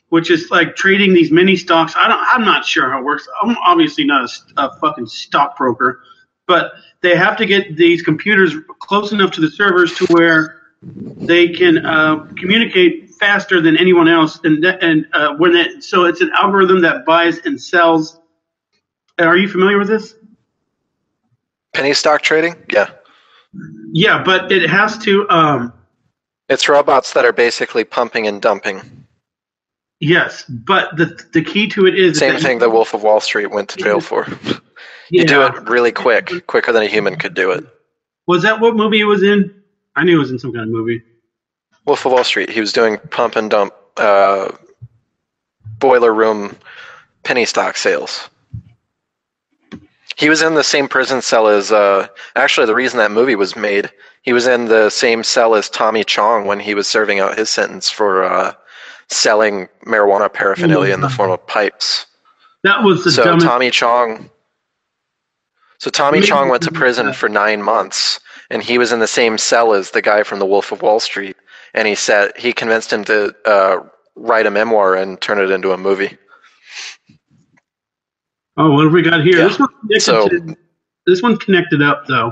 which is like trading these mini stocks. I'm not sure how it works. I'm obviously not a fucking stockbroker, but they have to get these computers close enough to the servers to where they can communicate faster than anyone else, so it's an algorithm that buys and sells. Are you familiar with this? Penny stock trading? Yeah, but it has to. It's robots that are basically pumping and dumping. Yes, but the key to it is same thing. The Wolf of Wall Street went to jail for. You do it really quicker than a human could do it. Was that what movie it was in? I knew it was in some kind of movie. Wolf of Wall Street. He was doing pump and dump boiler room penny stock sales. He was in the same prison cell as actually the reason that movie was made, he was in the same cell as Tommy Chong when he was serving out his sentence for selling marijuana paraphernalia in the form of pipes. That was the dumbest. Tommy Chong went to prison for 9 months, and he was in the same cell as the guy from the Wolf of Wall Street. And he convinced him to write a memoir and turn it into a movie. Oh, what have we got here? Yeah. This one's connected up, though.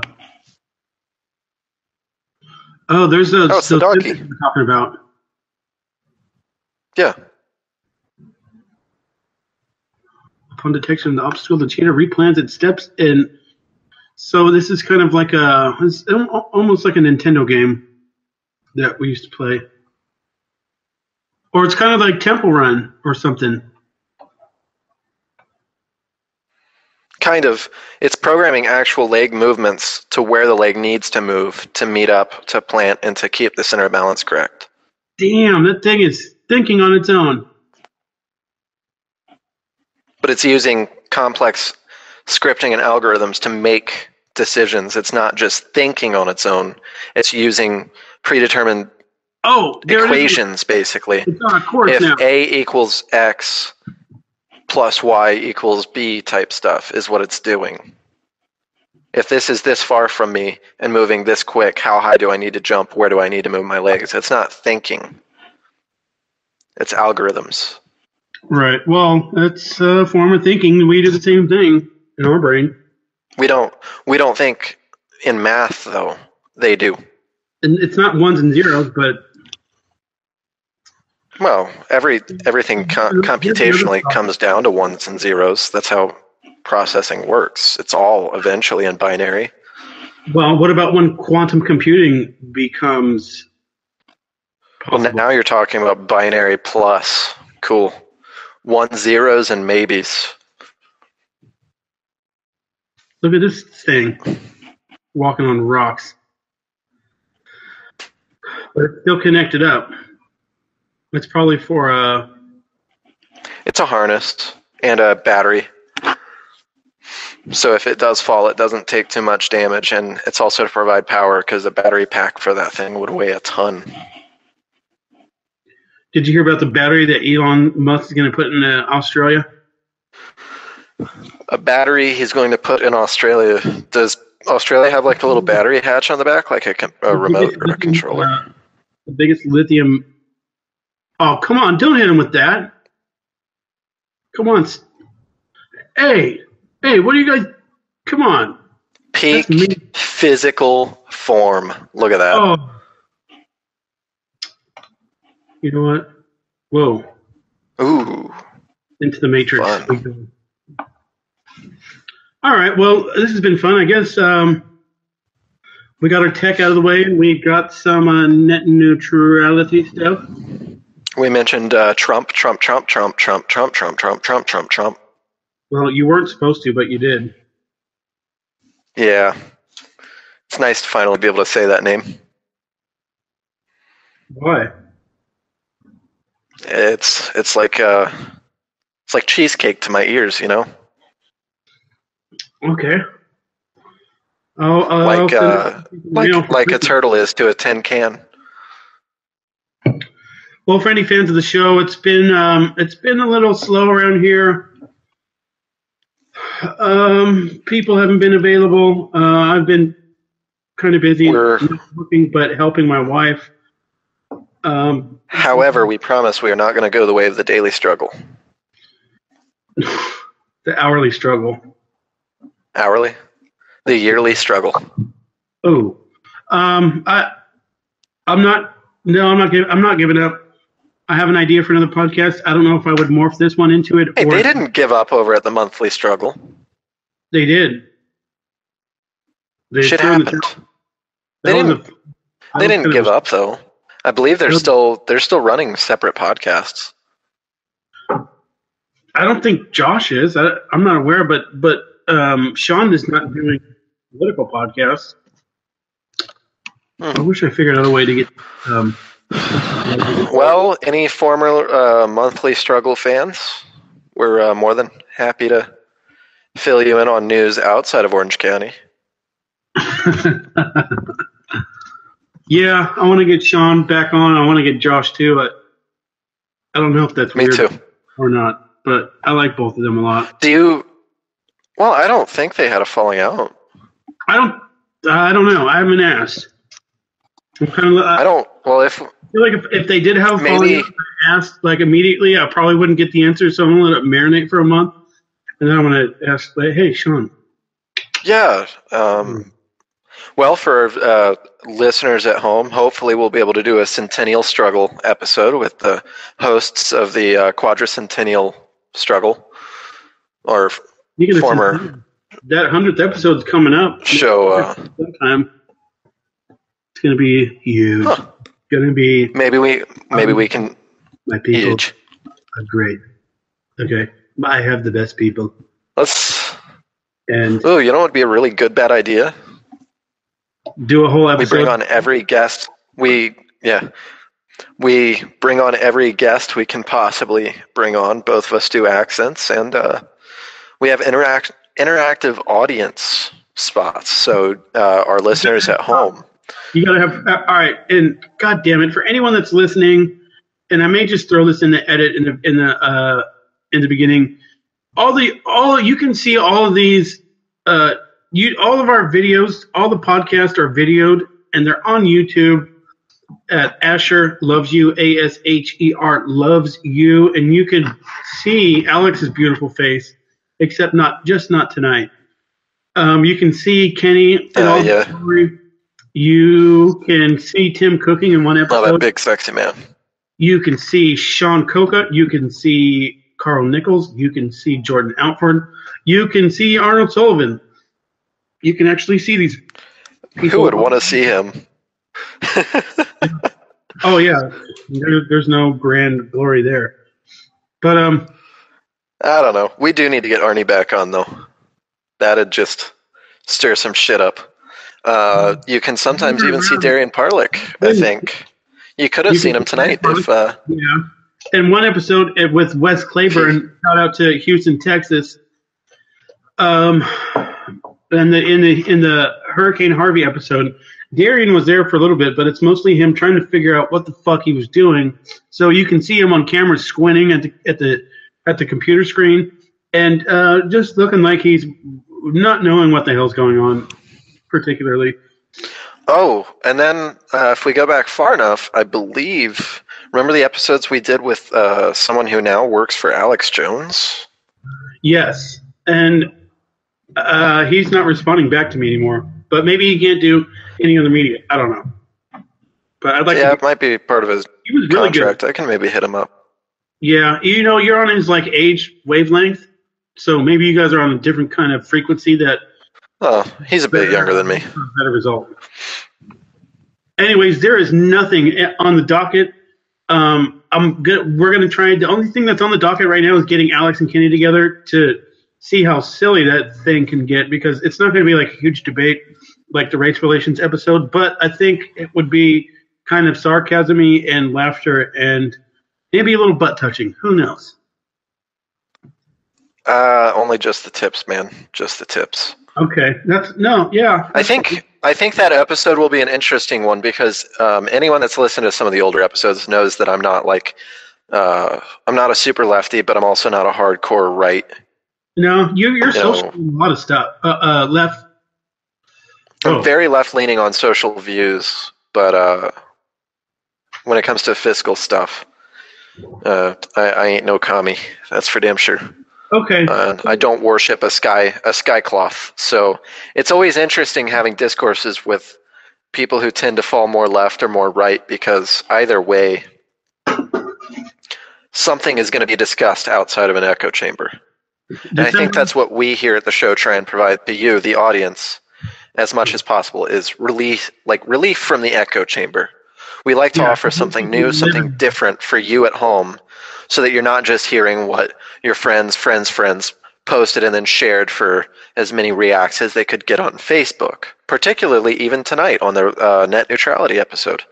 Oh, there's those. it's the those darky. we're talking about. Yeah. Upon detection of the obstacle, the cheater replans its steps in. So this is kind of like it's almost like a Nintendo game that we used to play. Or it's kind of like Temple Run or something. Kind of. It's programming actual leg movements to where the leg needs to move to meet up, to plant, and to keep the center of balance correct. Damn, that thing is thinking on its own. But it's using complex scripting and algorithms to make decisions. It's not just thinking on its own. It's using predetermined equations, basically. It's on a course if now. A equals X plus Y equals B type stuff is what it's doing. If this is this far from me and moving this quick, how high do I need to jump? Where do I need to move my legs? It's not thinking. It's algorithms. Right. Well, that's a form of thinking. We do the same thing in our brain. We don't think in math, though. They do. And it's not ones and zeros, but... Well, everything computationally comes down to ones and zeros. That's how processing works. It's all eventually in binary. Well, what about when quantum computing becomes possible? Well, now you're talking about binary plus. Cool. 1 zeros and maybes. Look at this thing walking on rocks. But it's still connected up. It's probably for It's a harness and a battery. So if it does fall, it doesn't take too much damage, and it's also to provide power because the battery pack for that thing would weigh a ton. Did you hear about the battery that Elon Musk is going to put in Australia? A battery he's going to put in Australia. Does Australia have like a little battery hatch on the back, like a remote or a controller? The biggest lithium... Oh, come on. Don't hit him with that. Come on. Hey, what are you guys... Come on. Peak physical form. Look at that. Oh. You know what? Whoa. Ooh. Into the Matrix. Fun. All right. Well, this has been fun. I guess we got our tech out of the way. We got some net neutrality stuff. We mentioned Trump. Well, you weren't supposed to, but you did. Yeah. It's nice to finally be able to say that name. Why? It's like cheesecake to my ears, you know. Okay. Like a turtle is to a tin can. Well, for any fans of the show, it's been a little slow around here. People haven't been available. I've been kind of busy, not working, but helping my wife. However, we promise we are not going to go the way of the daily struggle. The hourly struggle. Hourly? The yearly struggle. Oh, I'm not giving up. I have an idea for another podcast. I don't know if I would morph this one into it. Hey, they didn't give up over at the monthly struggle. They did. Shit happened. They didn't give up though. I believe they're still running separate podcasts. I don't think Josh is. I'm not aware, but Sean is not doing political podcasts. I wish I figured out a way to get. Well, any former monthly struggle fans, we're more than happy to fill you in on news outside of Orange County. Yeah, I want to get Sean back on. I want to get Josh too, but I don't know if that's weird or not. But I like both of them a lot. Well, I don't think they had a falling out. I don't know. I haven't asked. I don't. Well, I feel like if they did have a falling out, I asked like immediately, I probably wouldn't get the answer. So I'm gonna let it marinate for a month. And then I want to ask, hey, Sean. Yeah. Well, for listeners at home, hopefully we'll be able to do a Centennial Struggle episode with the hosts of the Quadricentennial Struggle, or former. That 100th episode's coming up. Show. Sometime. It's going to be huge. Huh. Going to be. Maybe we can. My people huge. are great. Okay, I have the best people. And you know what would be a really good bad idea? Do a whole episode. We bring on every guest. We bring on every guest we can possibly bring on. Both of us do accents, and we have interactive audience spots. So our listeners at home. You gotta have all right. And God damn it, for anyone that's listening, and I may just throw this in the edit in the beginning. All you can see all of these. All of our videos, all the podcasts are videoed, and they're on YouTube at Asher Loves You, ASHER Loves You, and you can see Alex's beautiful face, except not tonight. You can see Kenny and all the story. You can see Tim cooking in one episode. Oh, that big sexy man. You can see Sean Coca. You can see Carl Nichols. You can see Jordan Outford. You can see Arnold Sullivan. You can actually see these people. Who would want to see him? Oh, yeah. There's no grand glory there. But, I don't know. We do need to get Arnie back on, though. That'd just stir some shit up. You can sometimes even see Darian Parlick, I think. You could have seen him tonight if... Yeah. In one episode with Wes Claiborne, shout out to Houston, Texas. And in the Hurricane Harvey episode, Darian was there for a little bit, but it's mostly him trying to figure out what the fuck he was doing. So you can see him on camera squinting at the computer screen and just looking like he's not knowing what the hell's going on, particularly. Oh, and then if we go back far enough, I believe. Remember the episodes we did with someone who now works for Alex Jones? Yes, and he's not responding back to me anymore. But maybe he can't do any other media. I don't know. But I'd like. Yeah, it might be part of his he was really contract. Good. I can maybe hit him up. Yeah, you're on his age wavelength, so maybe you guys are on a different kind of frequency. Oh, he's a bit younger than me. Better result. Anyways, there is nothing on the docket. We're gonna try. The only thing that's on the docket right now is getting Alex and Kenny together to see how silly that thing can get, because it's not going to be like a huge debate like the race relations episode, but I think it would be kind of sarcasm-y and laughter and maybe a little butt touching. Who knows? Only just the tips, man. Just the tips. Okay. I think that episode will be an interesting one because anyone that's listened to some of the older episodes knows that I'm not I'm not a super lefty, but I'm also not a hardcore right. No, you're social a lot of stuff. Left. I'm very left-leaning on social views, but when it comes to fiscal stuff, I ain't no commie. That's for damn sure. Okay. I don't worship a sky cloth. So it's always interesting having discourses with people who tend to fall more left or more right, because either way, something is going to be discussed outside of an echo chamber. And I think that's what we here at the show try and provide to you, the audience, as much as possible, is relief from the echo chamber. We like to offer something new, something different for you at home, so that you're not just hearing what your friends posted and then shared for as many reacts as they could get on Facebook, particularly even tonight on the Net Neutrality episode.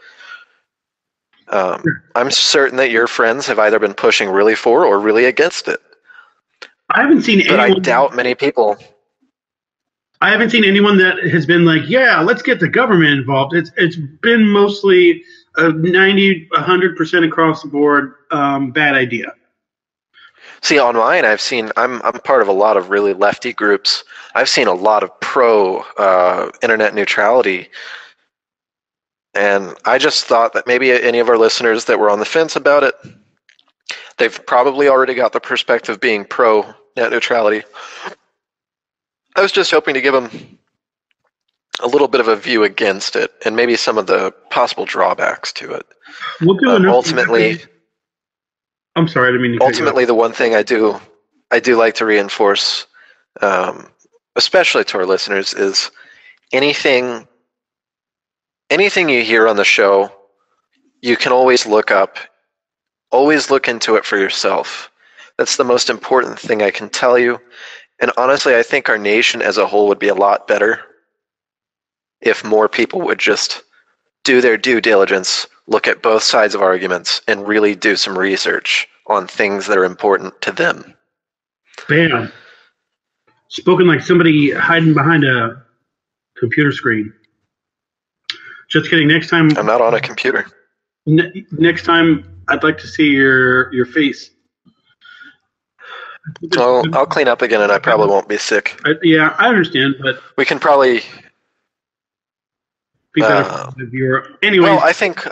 I'm certain that your friends have either been pushing really for or really against it. I haven't seen anyone. But I doubt many people. I haven't seen anyone that has been like, yeah, let's get the government involved. It's been mostly 100% across the board bad idea. See, online, I'm part of a lot of really lefty groups. I've seen a lot of pro internet neutrality, and I just thought that maybe any of our listeners that were on the fence about it, they've probably already got the perspective being pro net neutrality. I was just hoping to give them a little bit of a view against it and maybe some of the possible drawbacks to it. We'll do ultimately, I'm sorry, I didn't mean to cut you off. Ultimately, the one thing I do like to reinforce, especially to our listeners, is anything you hear on the show, you can always look up, always look into it for yourself. That's the most important thing I can tell you. And honestly, I think our nation as a whole would be a lot better if more people would just do their due diligence, look at both sides of arguments, and really do some research on things that are important to them. Bam. Spoken like somebody hiding behind a computer screen. Just kidding. Next time, I'm not on a computer. Next time, I'd like to see your face. I'll clean up again, and I probably won't be sick. Yeah, I understand, but we can probably be better if you're. Anyway, well, I think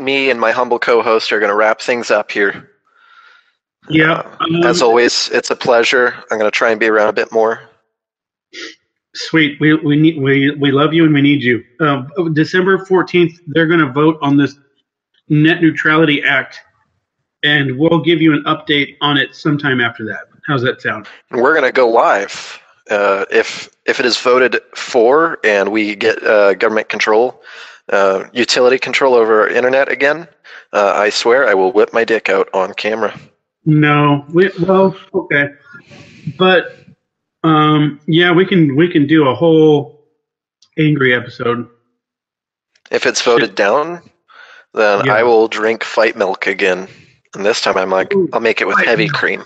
me and my humble co-host are going to wrap things up here. Yeah. As always, it's a pleasure. I'm going to try and be around a bit more. Sweet. We love you and we need you. December 14th, they're going to vote on this Net Neutrality Act, and we'll give you an update on it sometime after that. How's that sound? We're going to go live. If it is voted for and we get government control, utility control over our internet again, I swear I will whip my dick out on camera. No, okay, but yeah, we can do a whole angry episode. If it's voted down, then yeah. I will drink fight milk again, and this time I'll make it with heavy cream.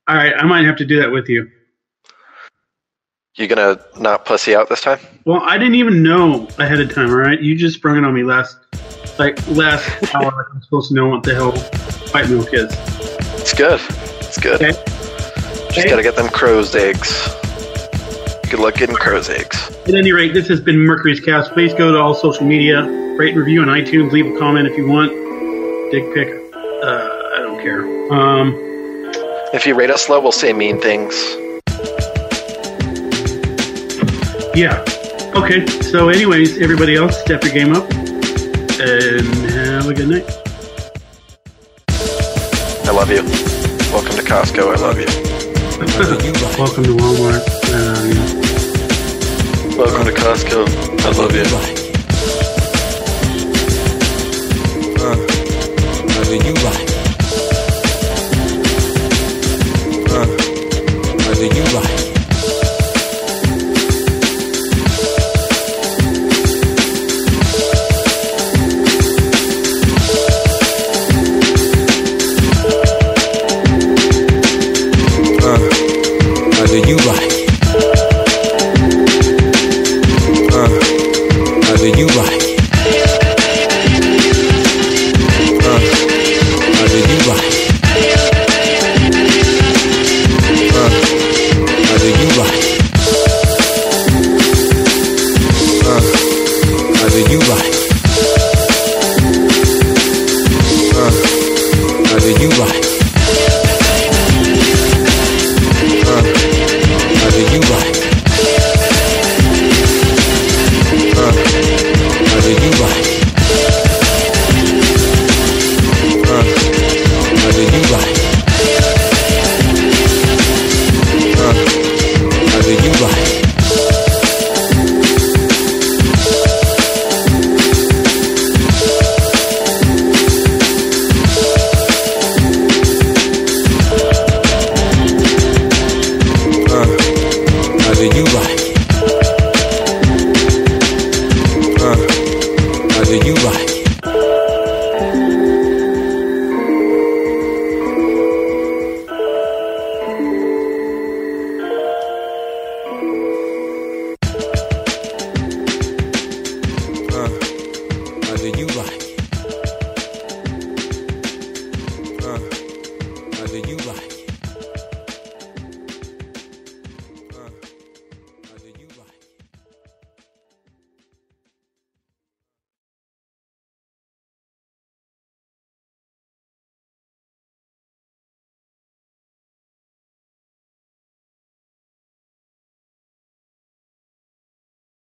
All right, I might have to do that with you. You gonna not pussy out this time? Well, I didn't even know ahead of time. All right, you just sprung it on me last hour. I'm supposed to know what the hell fight milk is. It's good. It's good. Okay. Just gotta get them crow's eggs. Good luck getting crow's eggs. At any rate, this has been Mercury's Cast. Please go to all social media, rate and review on iTunes, leave a comment if you want. Dick pic. I don't care. If you rate us low, we'll say mean things. Yeah. Okay. So anyways, everybody else, step your game up and have a good night. I love you. Welcome to Costco. I love you. Welcome to Walmart. Welcome to Costco. I love you. Do you like? Do you like? Do you like? Do you like? Do you like? Do you like? Do you like? Do you like?